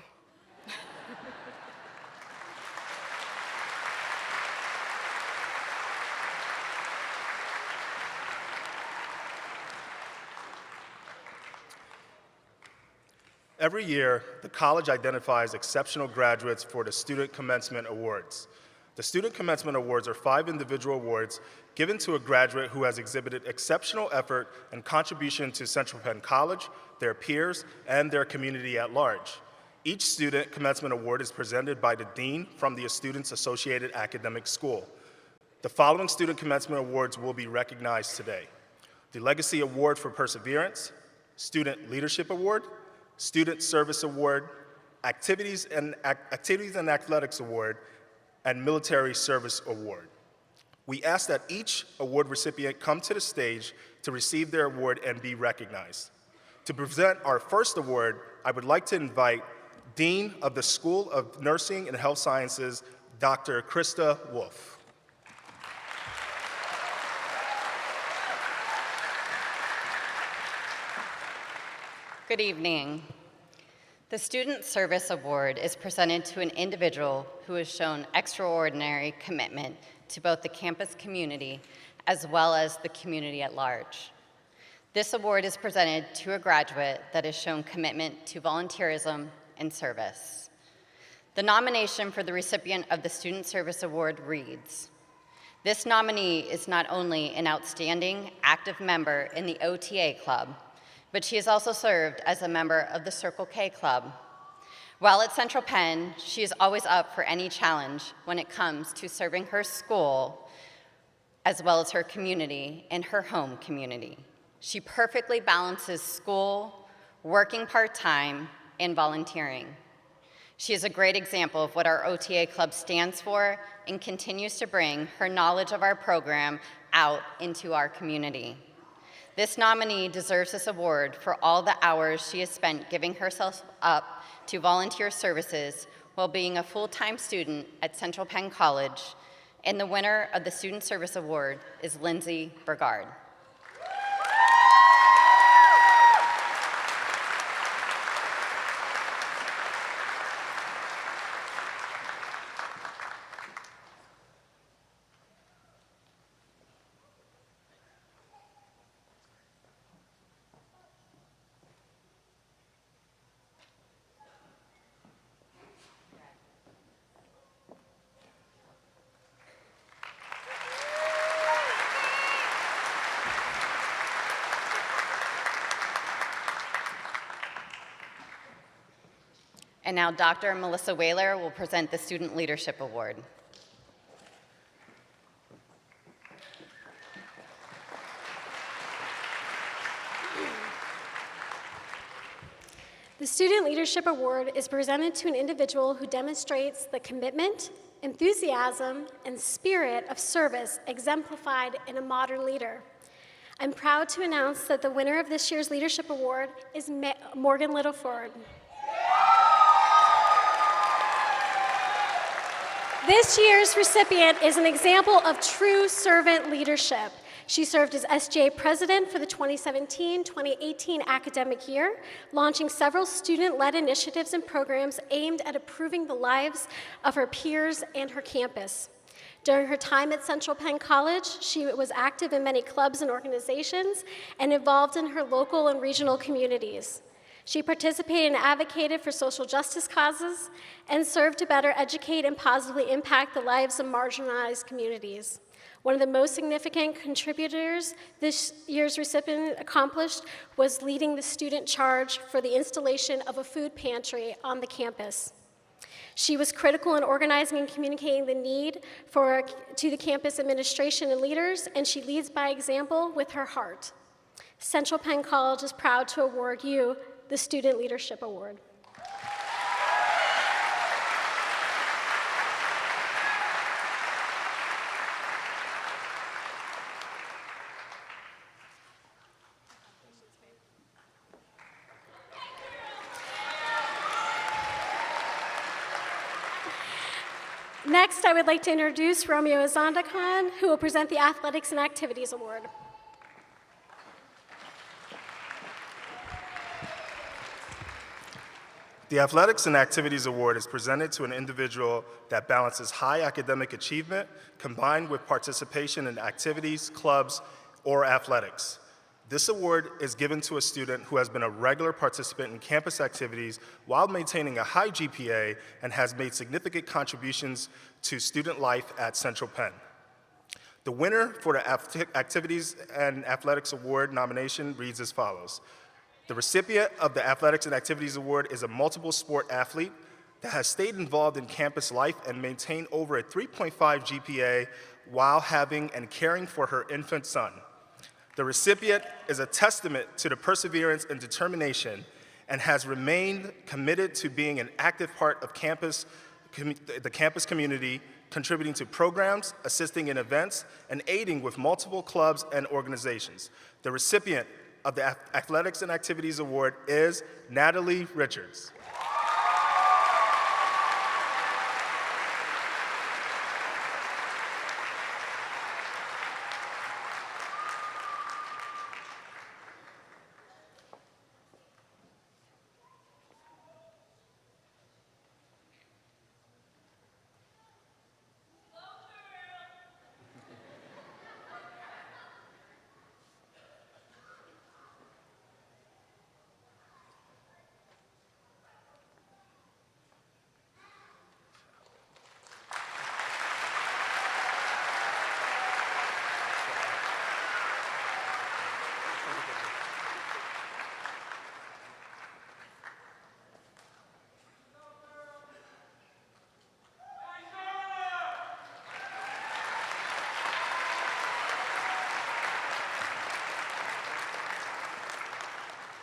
Every year, the college identifies exceptional graduates for the Student Commencement Awards. The Student Commencement Awards are 5 individual awards given to a graduate who has exhibited exceptional effort and contribution to Central Penn College, their peers, and their community at large. Each Student Commencement Award is presented by the Dean from the Students Associated Academic School. The following Student Commencement Awards will be recognized today: the Legacy Award for Perseverance, Student Leadership Award, Student Service Award, Activities and Athletics Award, and Military Service Award. We ask that each award recipient come to the stage to receive their award and be recognized. To present our first award, I would like to invite Dean of the School of Nursing and Health Sciences, Dr. Krista Wolf. Good evening. The Student Service Award is presented to an individual who has shown extraordinary commitment to both the campus community as well as the community at large. This award is presented to a graduate that has shown commitment to volunteerism and service. The nomination for the recipient of the Student Service Award reads, "This nominee is not only an outstanding active member in the OTA Club, but she has also served as a member of the Circle K Club. While at Central Penn, she is always up for any challenge when it comes to serving her school as well as her community and her home community. She perfectly balances school, working part-time, and volunteering. She is a great example of what our OTA Club stands for and continues to bring her knowledge of our program out into our community. This nominee deserves this award for all the hours she has spent giving herself up to volunteer services while being a full-time student at Central Penn College, and the winner of the Student Service Award is Lindsay Burgard." And now Dr. Melissa Whaler will present the Student Leadership Award. The Student Leadership Award is presented to an individual who demonstrates the commitment, enthusiasm, and spirit of service exemplified in a modern leader. I'm proud to announce that the winner of this year's Leadership Award is Morgan Littleford. This year's recipient is an example of true servant leadership. She served as SGA president for the 2017-2018 academic year, launching several student-led initiatives and programs aimed at improving the lives of her peers and her campus. During her time at Central Penn College, she was active in many clubs and organizations and involved in her local and regional communities. She participated and advocated for social justice causes and served to better educate and positively impact the lives of marginalized communities. One of the most significant contributors this year's recipient accomplished was leading the student charge for the installation of a food pantry on the campus. She was critical in organizing and communicating the need to the campus administration and leaders, and she leads by example with her heart. Central Penn College is proud to award you the Student Leadership Award. Next, I would like to introduce Romeo Azandakan, who will present the Athletics and Activities Award. The Athletics and Activities Award is presented to an individual that balances high academic achievement combined with participation in activities, clubs, or athletics. This award is given to a student who has been a regular participant in campus activities while maintaining a high GPA and has made significant contributions to student life at Central Penn. The winner for the Activities and Athletics Award nomination reads as follows. The recipient of the Athletics and Activities Award is a multiple sport athlete that has stayed involved in campus life and maintained over a 3.5 GPA while having and caring for her infant son. The recipient is a testament to the perseverance and determination and has remained committed to being an active part of the campus community, contributing to programs, assisting in events, and aiding with multiple clubs and organizations. The recipient of the Athletics and Activities Award is Natalie Richards.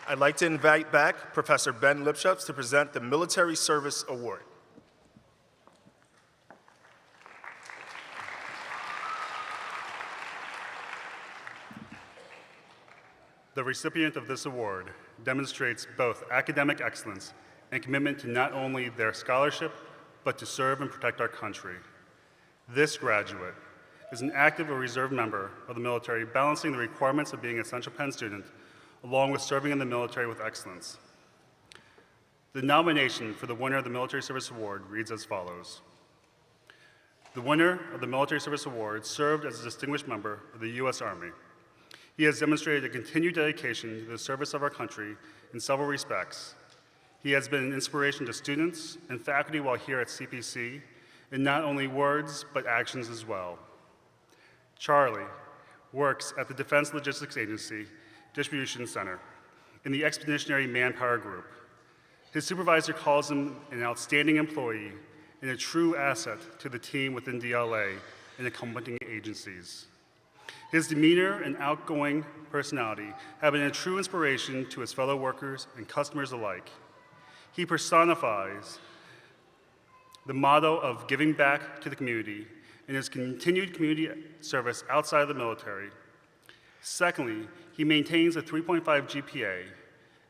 I'd like to invite back Professor Ben Lipschutz to present the Military Service Award. The recipient of this award demonstrates both academic excellence and commitment to not only their scholarship, but to serve and protect our country. This graduate is an active or reserve member of the military, balancing the requirements of being a Central Penn student along with serving in the military with excellence. The nomination for the winner of the Military Service Award reads as follows. The winner of the Military Service Award served as a distinguished member of the U.S. Army. He has demonstrated a continued dedication to the service of our country in several respects. He has been an inspiration to students and faculty while here at CPC, in not only words, but actions as well. Charlie works at the Defense Logistics Agency Distribution Center in the Expeditionary Manpower Group. His supervisor calls him an outstanding employee and a true asset to the team within DLA and accompanying agencies. His demeanor and outgoing personality have been a true inspiration to his fellow workers and customers alike. He personifies the motto of giving back to the community and his continued community service outside of the military. Secondly, he maintains a 3.5 GPA,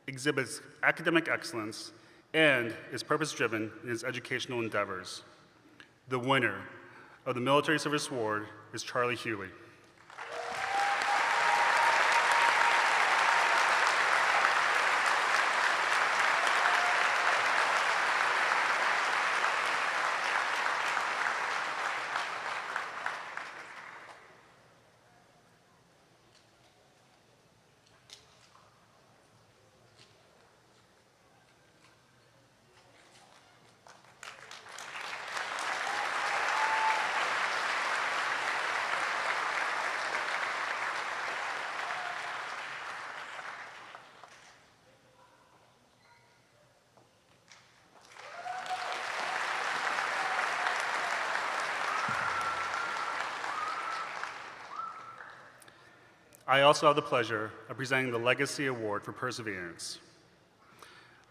exhibits academic excellence, and is purpose-driven in his educational endeavors. The winner of the Military Service Award is Charlie Hewley. I also have the pleasure of presenting the Legacy Award for Perseverance.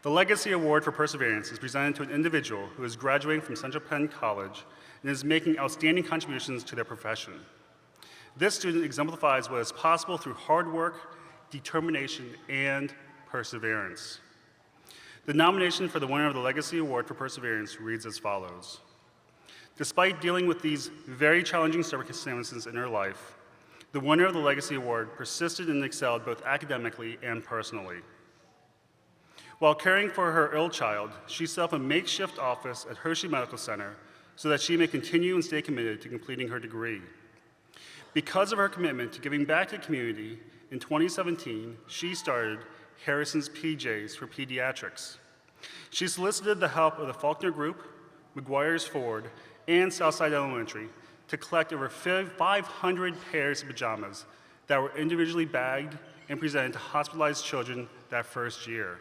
The Legacy Award for Perseverance is presented to an individual who is graduating from Central Penn College and is making outstanding contributions to their profession. This student exemplifies what is possible through hard work, determination, and perseverance. The nomination for the winner of the Legacy Award for Perseverance reads as follows. Despite dealing with these very challenging circumstances in her life, the winner of the Legacy Award persisted and excelled both academically and personally. While caring for her ill child, she set up a makeshift office at Hershey Medical Center so that she may continue and stay committed to completing her degree. Because of her commitment to giving back to the community, in 2017, she started Harrison's PJs for Pediatrics. She solicited the help of the Faulkner Group, McGuire's Ford, and Southside Elementary to collect over 500 pairs of pajamas that were individually bagged and presented to hospitalized children that first year.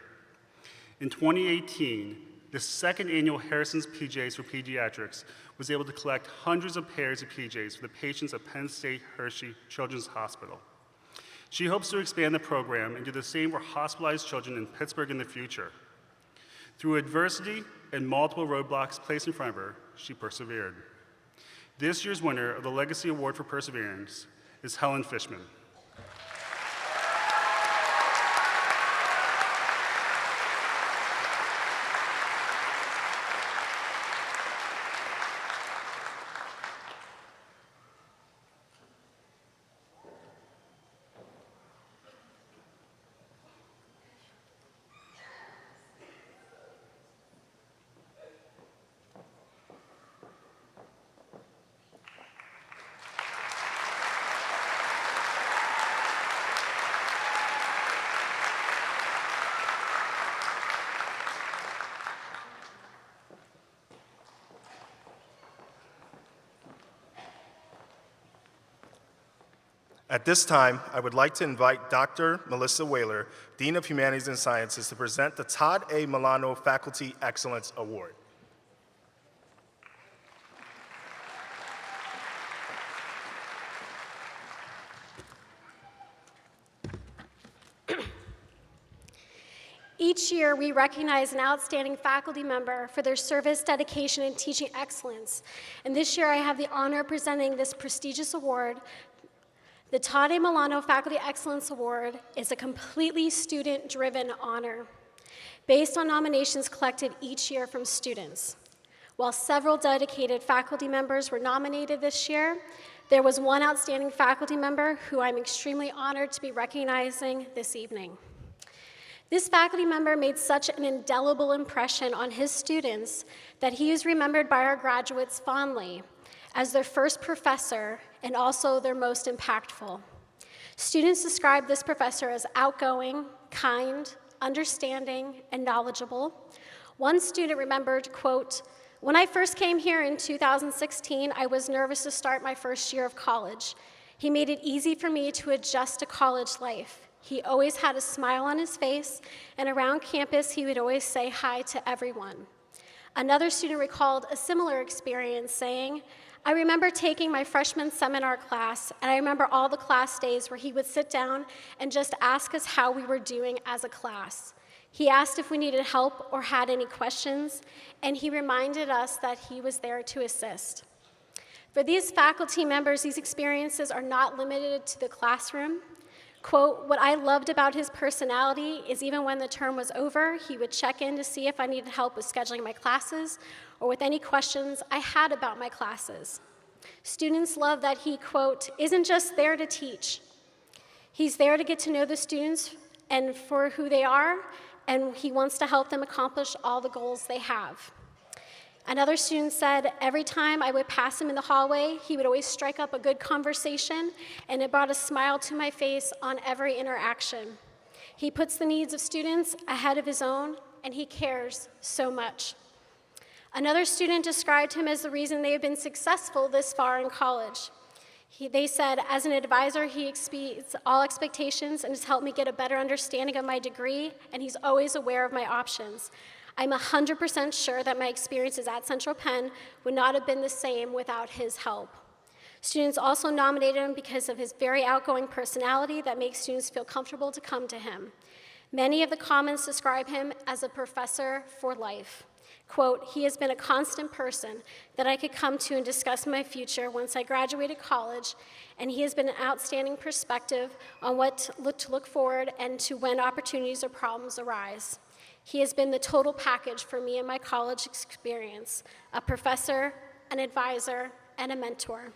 In 2018, the second annual Harrison's PJs for Pediatrics was able to collect hundreds of pairs of PJs for the patients at Penn State Hershey Children's Hospital. She hopes to expand the program and do the same for hospitalized children in Pittsburgh in the future. Through adversity and multiple roadblocks placed in front of her, she persevered. This year's winner of the Legacy Award for Perseverance is Helen Fishman. At this time, I would like to invite Dr. Melissa Whaler, Dean of Humanities and Sciences, to present the Todd A. Milano Faculty Excellence Award. Each year, we recognize an outstanding faculty member for their service, dedication, and teaching excellence. And this year, I have the honor of presenting this prestigious award. The Todd A. Milano Faculty Excellence Award is a completely student-driven honor based on nominations collected each year from students. While several dedicated faculty members were nominated this year, there was one outstanding faculty member who I'm extremely honored to be recognizing this evening. This faculty member made such an indelible impression on his students that he is remembered by our graduates fondly as their first professor and also their most impactful. Students describe this professor as outgoing, kind, understanding, and knowledgeable. One student remembered, quote, "When I first came here in 2016, I was nervous to start my first year of college. He made it easy for me to adjust to college life. He always had a smile on his face, and around campus, he would always say hi to everyone. Another student recalled a similar experience, saying, "I remember taking my freshman seminar class, and I remember all the class days where he would sit down and just ask us how we were doing as a class. He asked if we needed help or had any questions, and he reminded us that he was there to assist." For these faculty members, these experiences are not limited to the classroom. Quote, "What I loved about his personality is even when the term was over, he would check in to see if I needed help with scheduling my classes or with any questions I had about my classes. Students love that he, quote, isn't just there to teach. He's there to get to know the students and for who they are, and he wants to help them accomplish all the goals they have." Another student said, "Every time I would pass him in the hallway, he would always strike up a good conversation, and it brought a smile to my face on every interaction. He puts the needs of students ahead of his own, and he cares so much." Another student described him as the reason they have been successful this far in college. They said, "As an advisor, he exceeds all expectations and has helped me get a better understanding of my degree, and he's always aware of my options. I'm 100% sure that my experiences at Central Penn would not have been the same without his help." Students also nominated him because of his very outgoing personality that makes students feel comfortable to come to him. Many of the comments describe him as a professor for life. Quote, "He has been a constant person that I could come to and discuss my future once I graduated college, and he has been an outstanding perspective on what to look forward and to when opportunities or problems arise. He has been the total package for me in my college experience, a professor, an advisor, and a mentor.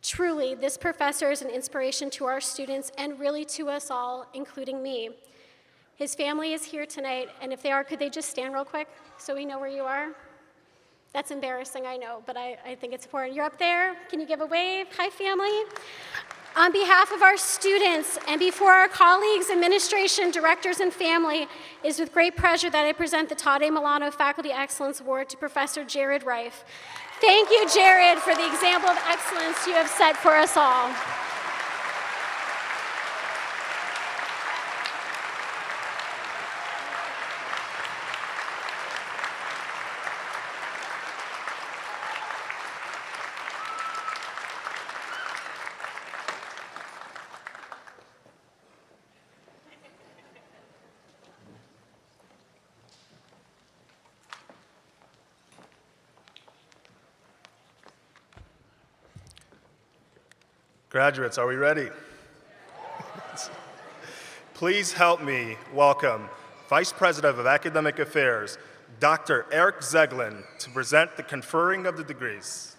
Truly, this professor is an inspiration to our students and really to us all, including me." His family is here tonight, and if they are, could they just stand real quick so we know where you are? That's embarrassing, I know, but I think it's important. You're up there. Can you give a wave? Hi, family. On behalf of our students and before our colleagues, administration, directors, and family, it is with great pleasure that I present the Todd A. Milano Faculty Excellence Award to Professor Jared Reif. Thank you, Jared, for the example of excellence you have set for us all. Graduates, are we ready? Please help me welcome Vice President of Academic Affairs, Dr. Eric Zeglin, to present the conferring of the degrees.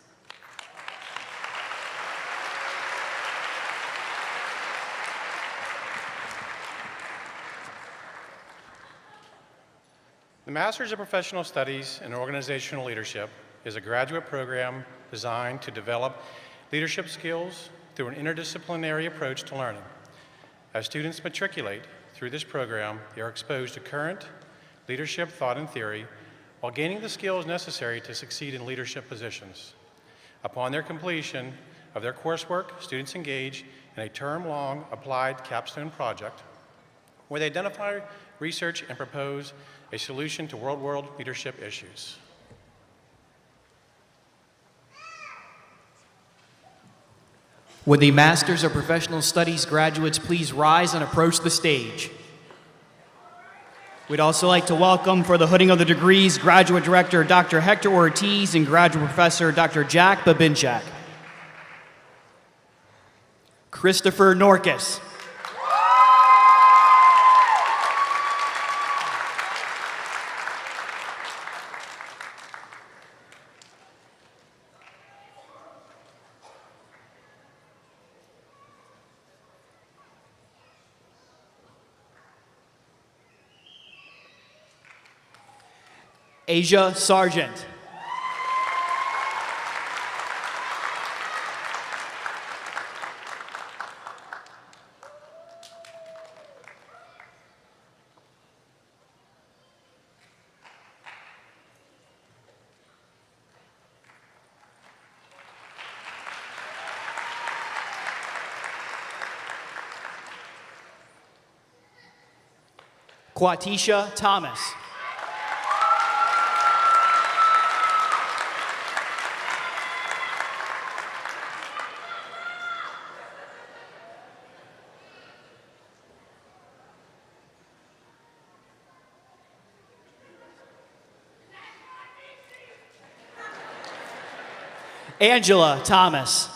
The Masters of Professional Studies in Organizational Leadership is a graduate program designed to develop leadership skills through an interdisciplinary approach to learning. As students matriculate through this program, they are exposed to current leadership thought and theory while gaining the skills necessary to succeed in leadership positions. Upon their completion of their coursework, students engage in a term-long applied capstone project where they identify, research, and propose a solution to real-world leadership issues. Would the Masters of Professional Studies graduates please rise and approach the stage? We'd also like to welcome for the hooding of the degrees Graduate Director Dr. Hector Ortiz and Graduate Professor Dr. Jack Babinchak. Christopher Norkus. Asia Sargent. Quatisha Thomas. Angela Thomas.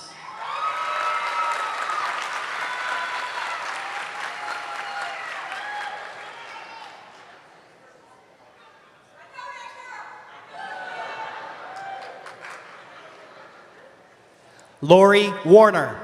Lori Warner.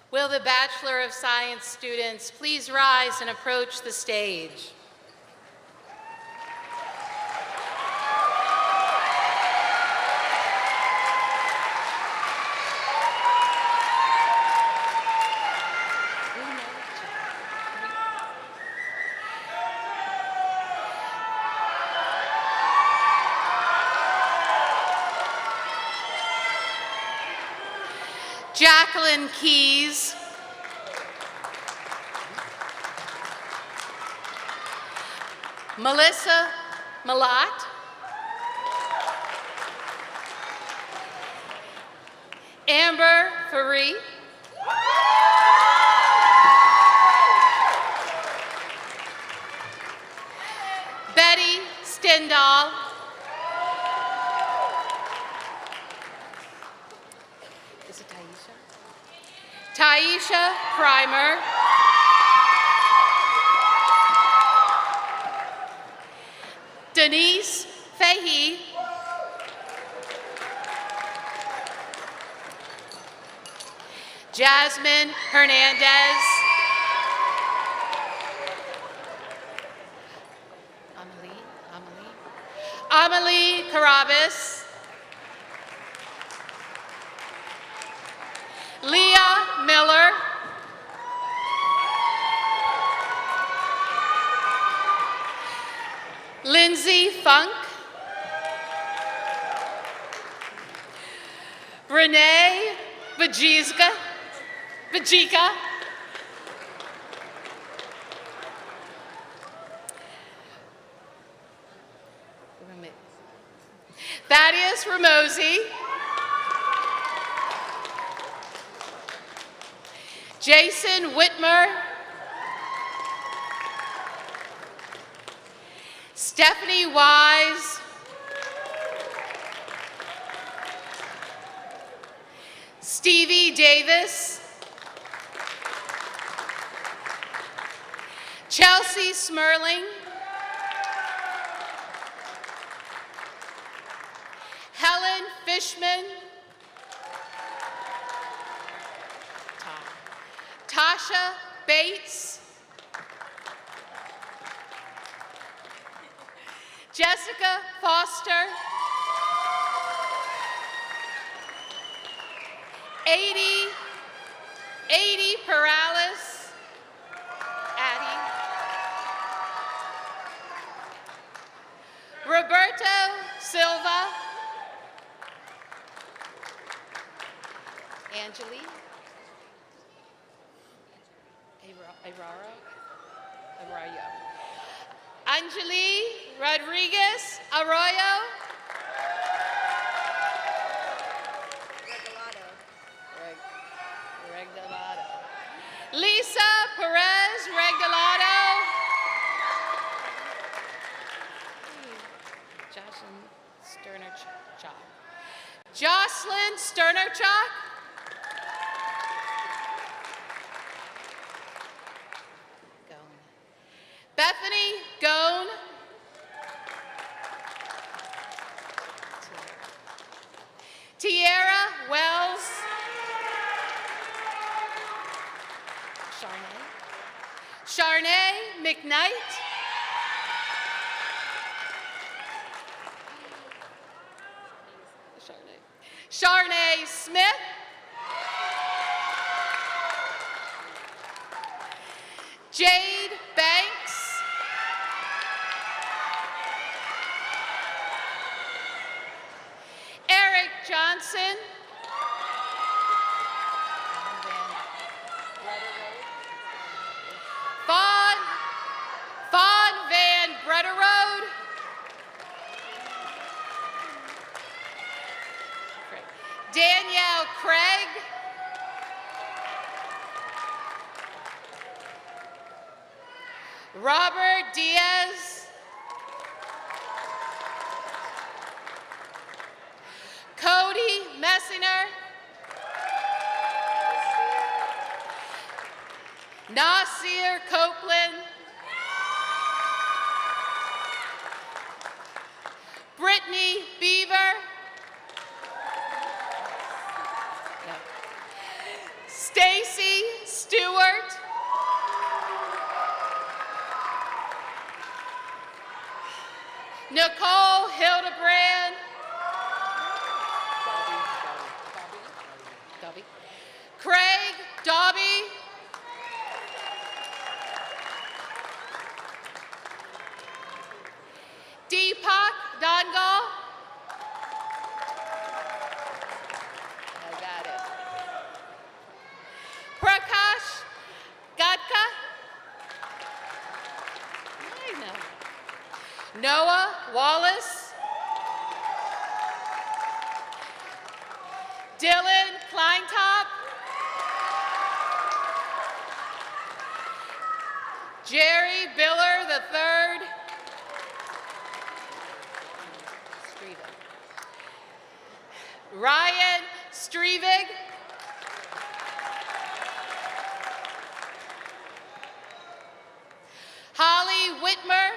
Will the Bachelor of Science students please rise and approach the stage? Jacqueline Keys. Melissa Malat. Amber Faree. Betty Stendal. Is it Taisha? Taisha Primer. Denise Fahey. Jasmine Hernandez. Amelie Carabas. Leah Miller. Lindsay Funk. Renee Vajika. Thaddeus Ramosi. Jason Whitmer. Stephanie Wise. Stevie Davis. Chelsea Smerling. Helen Fishman. Tasha Bates. Jessica Foster. Adie Perales. Addie. Roberto Silva. Angeli. Arroyo. Anjali Rodriguez Arroyo. Regalado. Lisa Perez Regalado. Jocelyn Sternerchuk. Bethany Gone. Tierra Wells. Sharnay McKnight. Sharnay Smith. Jade Banks. Eric Johnson. Fawn Van Brederode. Danielle Craig. Robert Diaz. Cody Messiner. Nasir Copeland. Brittany Beaver. Stacy Stewart. Nicole Hildebrand. Craig Dobby. Deepak Dangal. I got it. Prakash Gadka. I know. Noah Wallace. Dylan Kleintop. Jerry Biller III. Ryan Strevig. Holly Whitmer.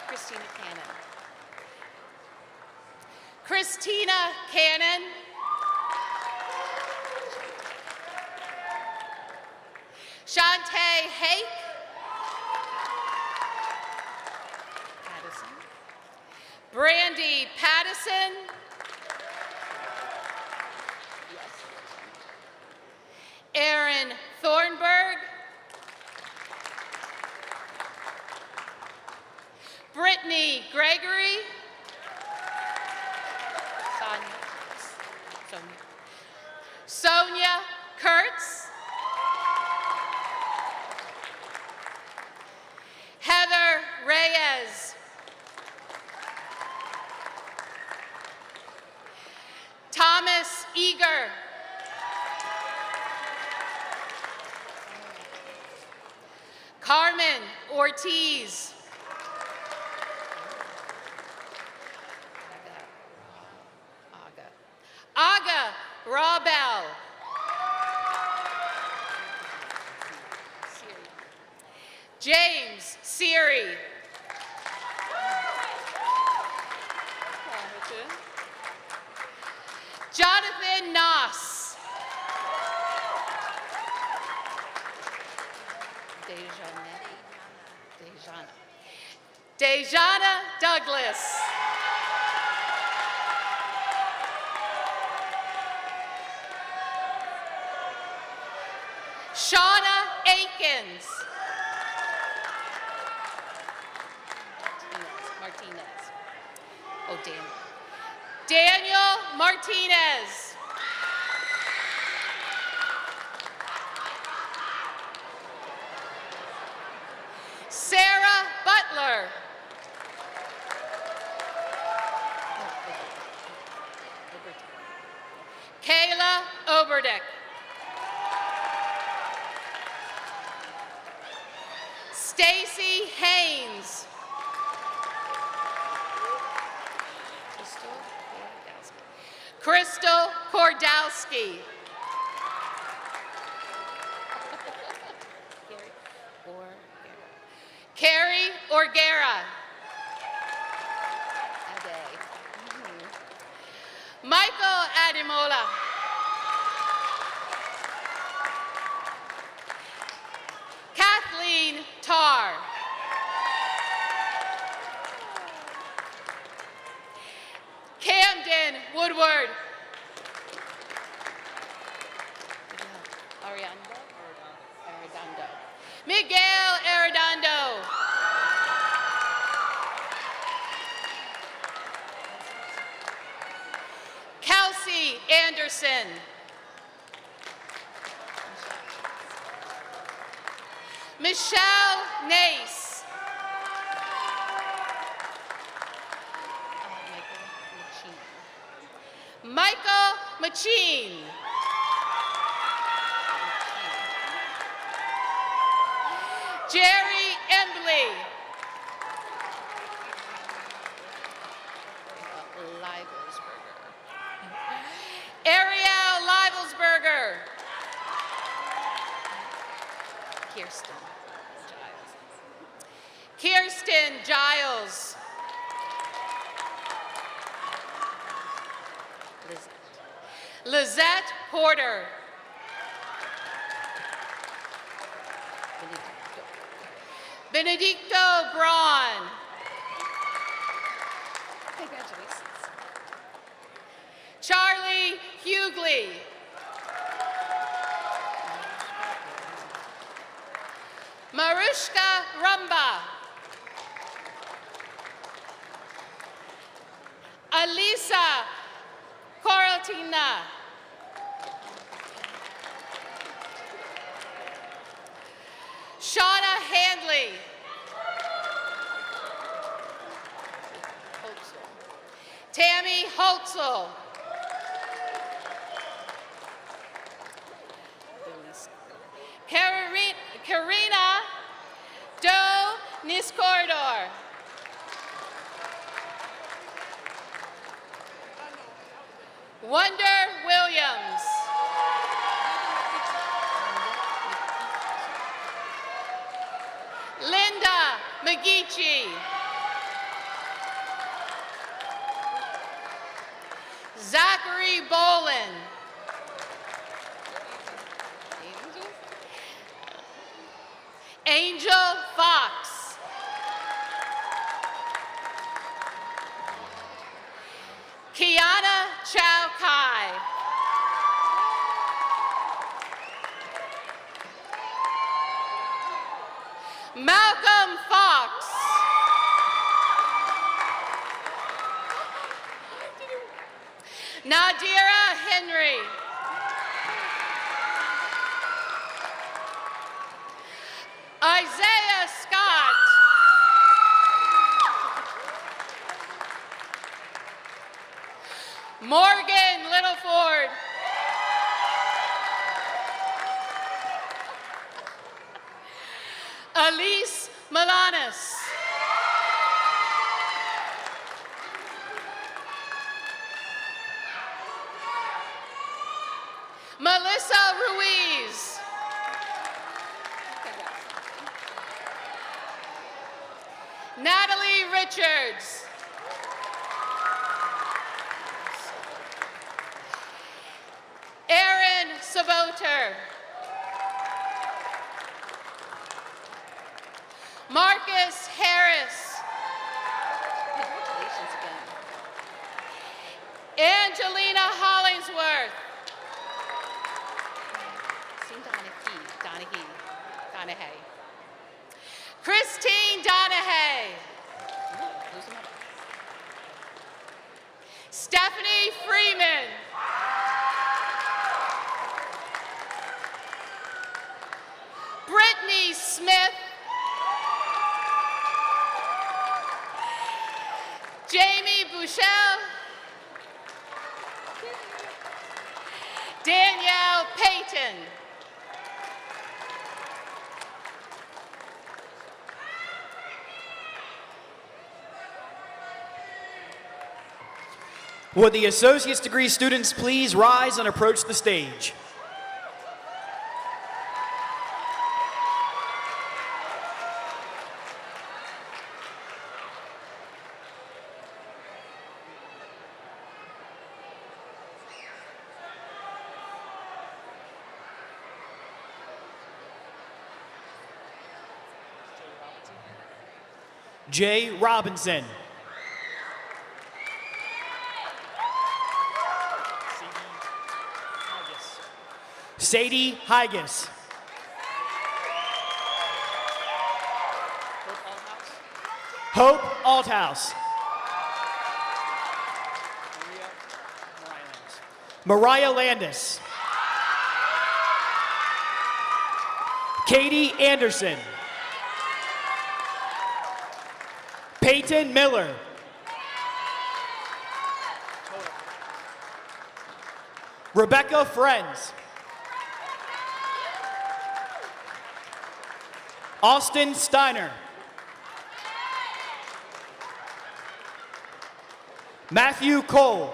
Christina Cannon. Christina Cannon. Shantae Hake. Addison. Brandy Pattison. Aaron Thornburg. Brittany Gregory. Sonia Kurtz. Heather Reyes. Thomas Eager. Carmen Ortiz. Aga Rabel. James Siri. Jonathan Noss. Dejana Douglas. Shauna Aikens. Martinez. Oh, Daniel Martinez. Sarah Butler. Kayla Oberdick. Stacy Haynes. Crystal Kordowski. Carrie Orgera. Michael Ademola. Arredondo. Miguel Arredondo. Kelsey Anderson. Michelle Nace. Michael Machine. Jerry Embley. Ariel Livelsberger. Kirsten Giles. Lizette Porter. Benedicto Braun. Congratulations. Charlie Hughley. Marushka Rumba. Alisa Corotina. Shauna Handley. Tammy Holtzel. Karina Doe Niscordor. Wonder Williams. Linda McGeechee. Zachary Bolin. Angel Fox. Kiana Chow Kai. Malcolm Fox. Nadira Henry. Isaiah Scott. Morgan Littleford. Elise Milanes. Melissa Ruiz. Natalie Richards. Aaron Savoter. Marcus Harris. Congratulations again. Angelina Hollingsworth. Donahue. Christine Donahue. Stephanie Freeman. Brittany Smith. Jamie Bouchel. Danielle Payton. Would the associate's degree students please rise and approach the stage? Jay Robinson. Sadie Higas. Hope Althouse. Mariah Landis. Katie Anderson. Peyton Miller. Rebecca Friends. Austin Steiner. Matthew Cole.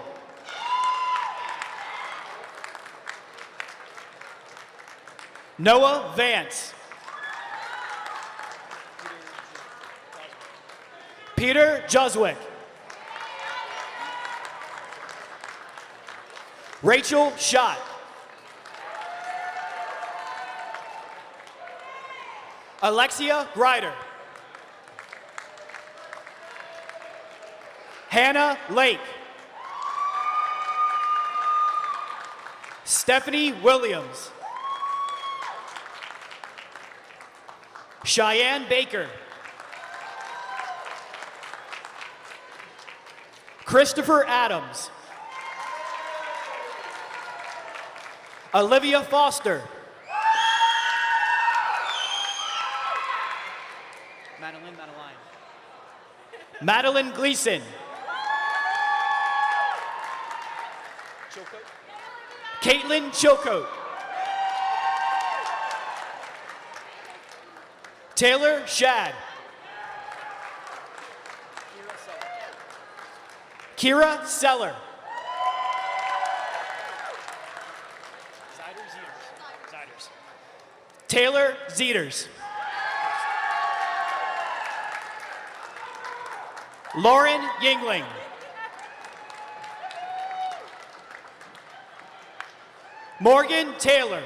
Noah Vance. Peter Juswick. Rachel Schott. Alexia Grider. Hannah Lake. Stephanie Williams. Cheyenne Baker. Christopher Adams. Olivia Foster. Madeline Gleason. Caitlin Chilcote. Taylor Shad. Kira Seller. Taylor Zeters. Lauren Yingling. Morgan Taylor.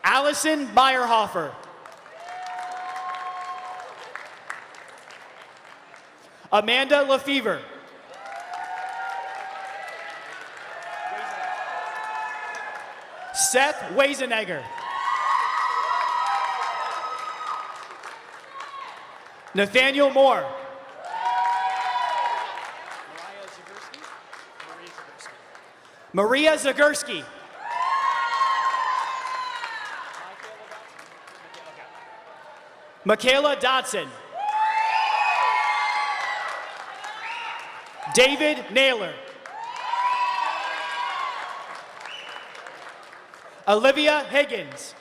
Allison Meyerhofer. Amanda Lefevre. Seth Weisenegger. Nathaniel Moore. Maria Zagurski. Michaela Dodson. David Naylor. Olivia Higgins.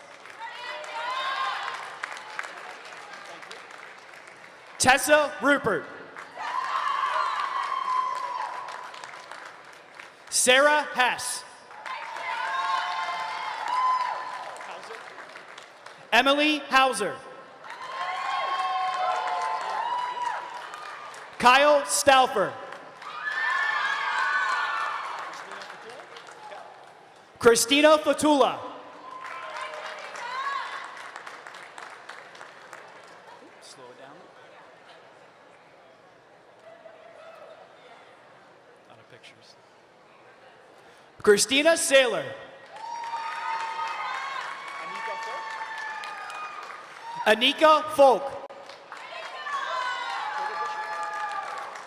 Tessa Rupert. Sarah Hess. Emily Hauser. Kyle Stauffer. Christina Fatula. Slow it down. Out of pictures. Christina Saylor. Anika Folk.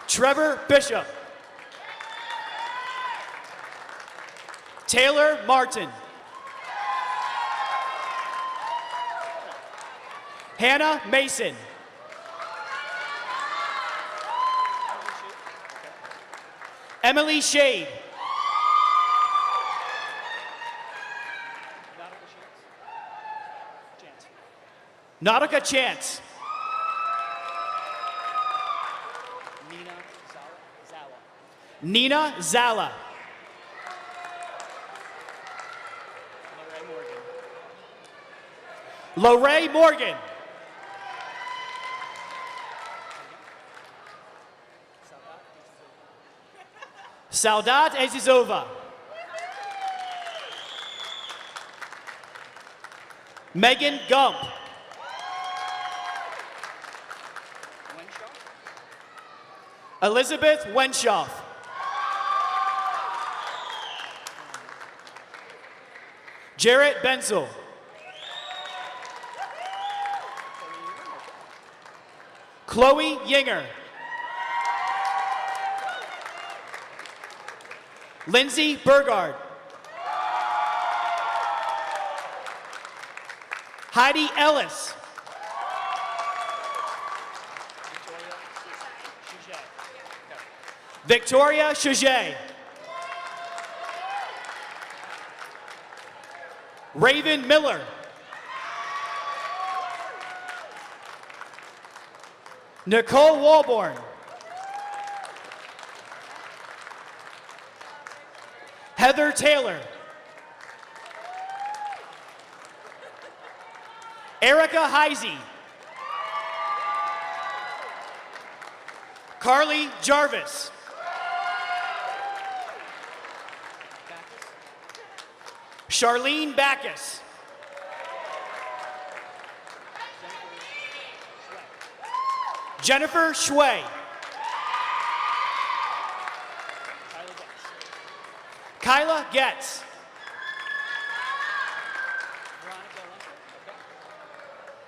Trevor Bishop. Taylor Martin. Hannah Mason. Emily Shade. Nautica Chance. Nina Zala. Lorraine Morgan. Saudat Azizova. Megan Gump. Elizabeth Wenshoff. Jarrett Benzel. Chloe Yinger. Lindsay Burgard. Heidi Ellis. Victoria Chaget. Raven Miller. Nicole Walborn. Heather Taylor. Erica Heisey. Carly Jarvis. Charlene Backus. Jennifer Schway. Kyla Getz.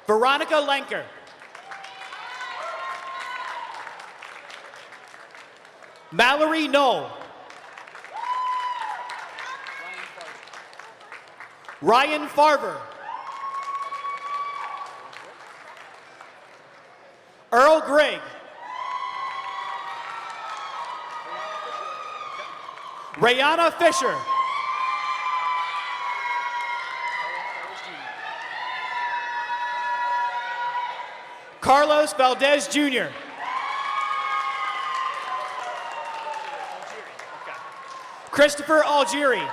Veronica Lenker. Mallory Knoll. Ryan Farver. Earl Grigg. Rayana Fisher. Carlos Valdez Jr. Christopher Algieri.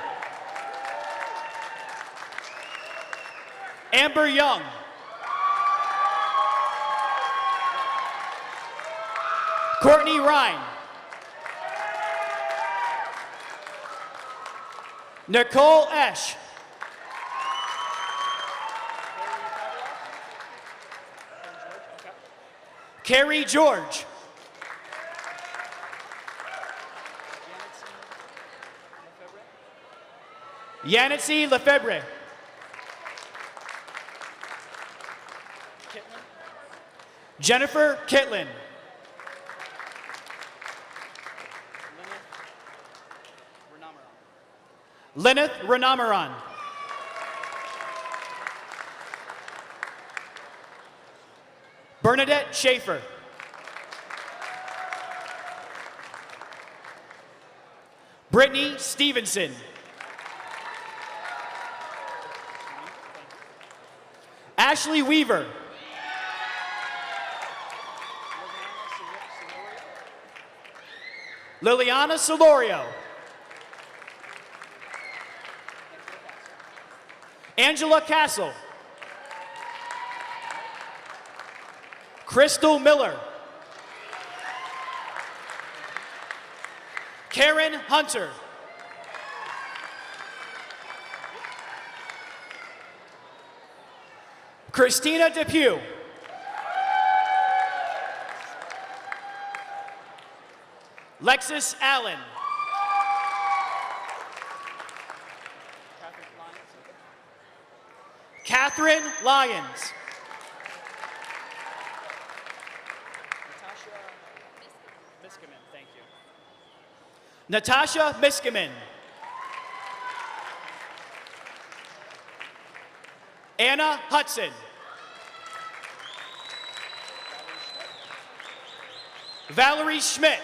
Amber Young. Courtney Ryan. Nicole Esch. Carrie George. Yanitzi Lefebvre. Jennifer Kitlin. Lyneth Renamaran. Bernadette Schaefer. Brittany Stevenson. Ashley Weaver. Liliana Solorio. Angela Castle. Crystal Miller. Karen Hunter. Christina Depew. Lexus Allen. Catherine Lyons. Natasha Miskimen. Anna Hudson. Valerie Schmidt.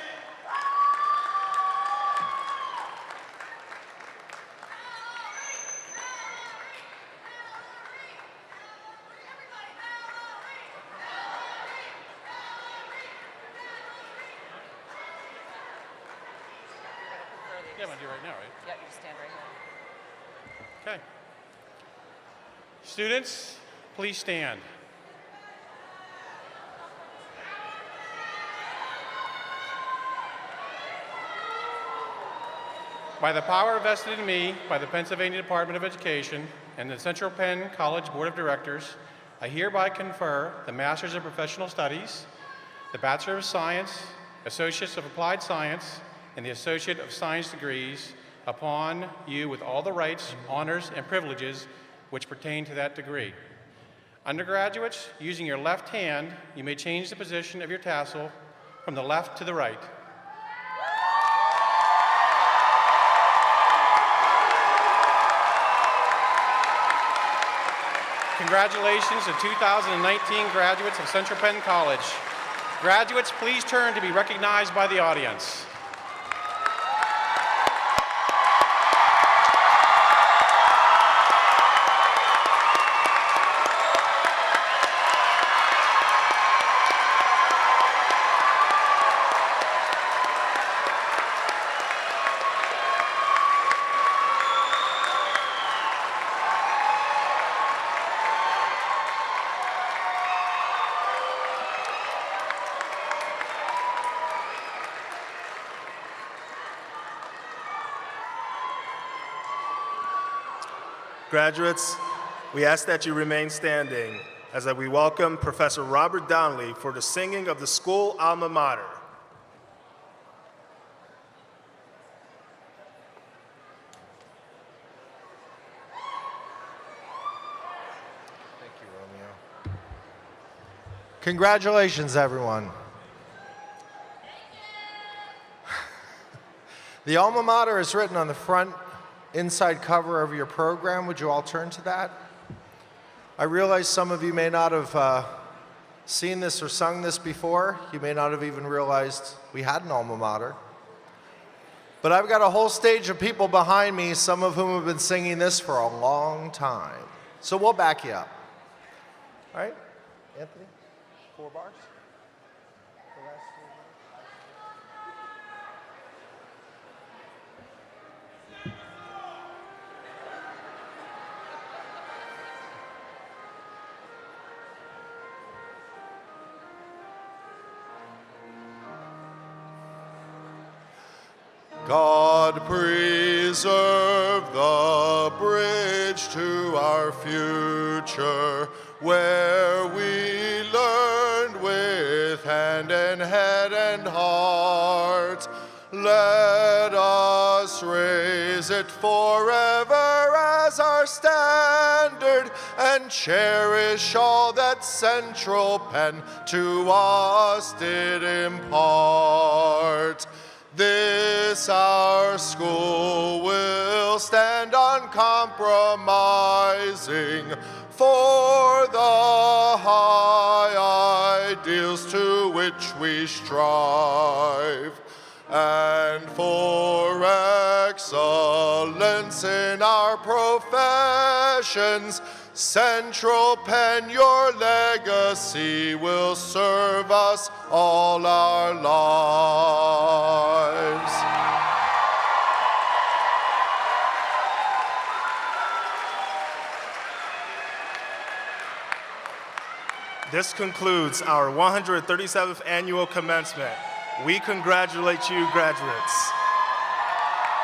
Yeah, I'm gonna do it right now, right? Yeah, you stand right here. Okay. Students, please stand. By the power vested in me by the Pennsylvania Department of Education and the Central Penn College Board of Directors, I hereby confer the Masters of Professional Studies, the Bachelor of Science, Associates of Applied Science, and the Associate of Science degrees upon you with all the rights, honors, and privileges which pertain to that degree. Undergraduates, using your left hand, you may change the position of your tassel from the left to the right. Congratulations to 2019 graduates of Central Penn College. Graduates, please turn to be recognized by the audience. Graduates, we ask that you remain standing as we welcome Professor Robert Donnelly for the singing of the school alma mater. Thank you, Romeo. Congratulations, everyone. The alma mater is written on the front inside cover of your program. Would you all turn to that? I realize some of you may not have seen this or sung this before. You may not have even realized we had an alma mater. But I've got a whole stage of people behind me, some of whom have been singing this for a long time. So we'll back you up. All right, Anthony, 4 bars. The last 4 bars. God preserve the bridge to our future, where we learned with hand and head and heart. Let us raise it forever as our standard and cherish all that Central Penn to us did impart. This our school will stand uncompromising for the high ideals to which we strive, and for excellence in our professions. Central Penn, your legacy will serve us all our lives. This concludes our 137th annual commencement. We congratulate you, graduates.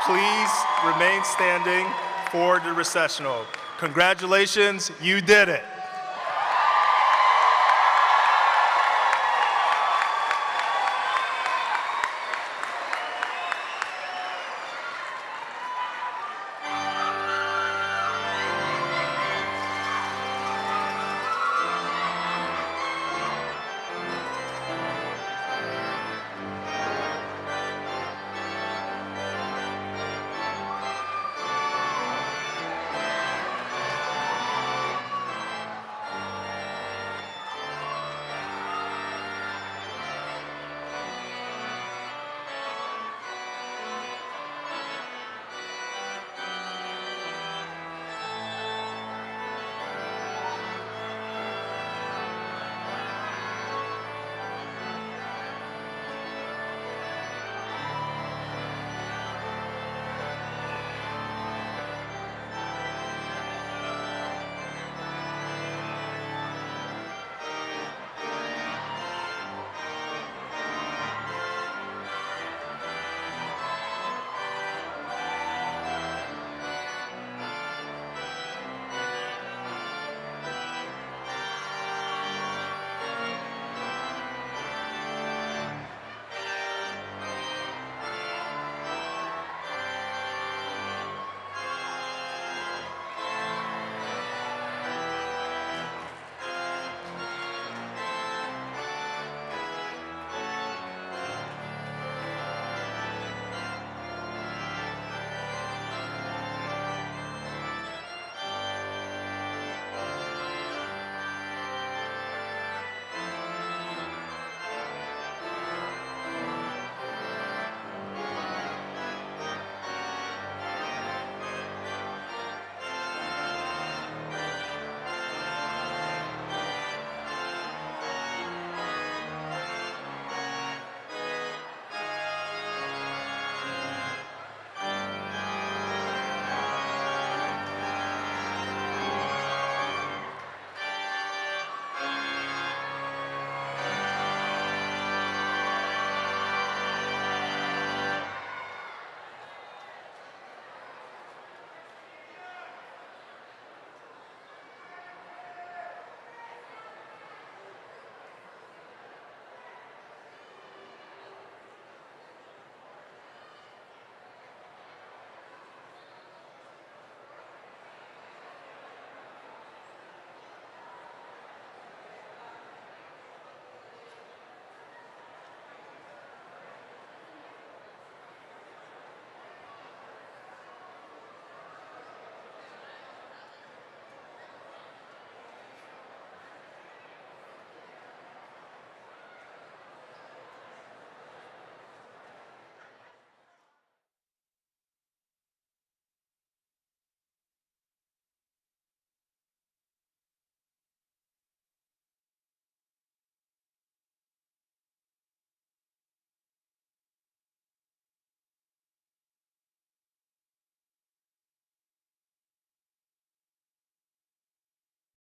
Please remain standing for the recessional. Congratulations, you did it.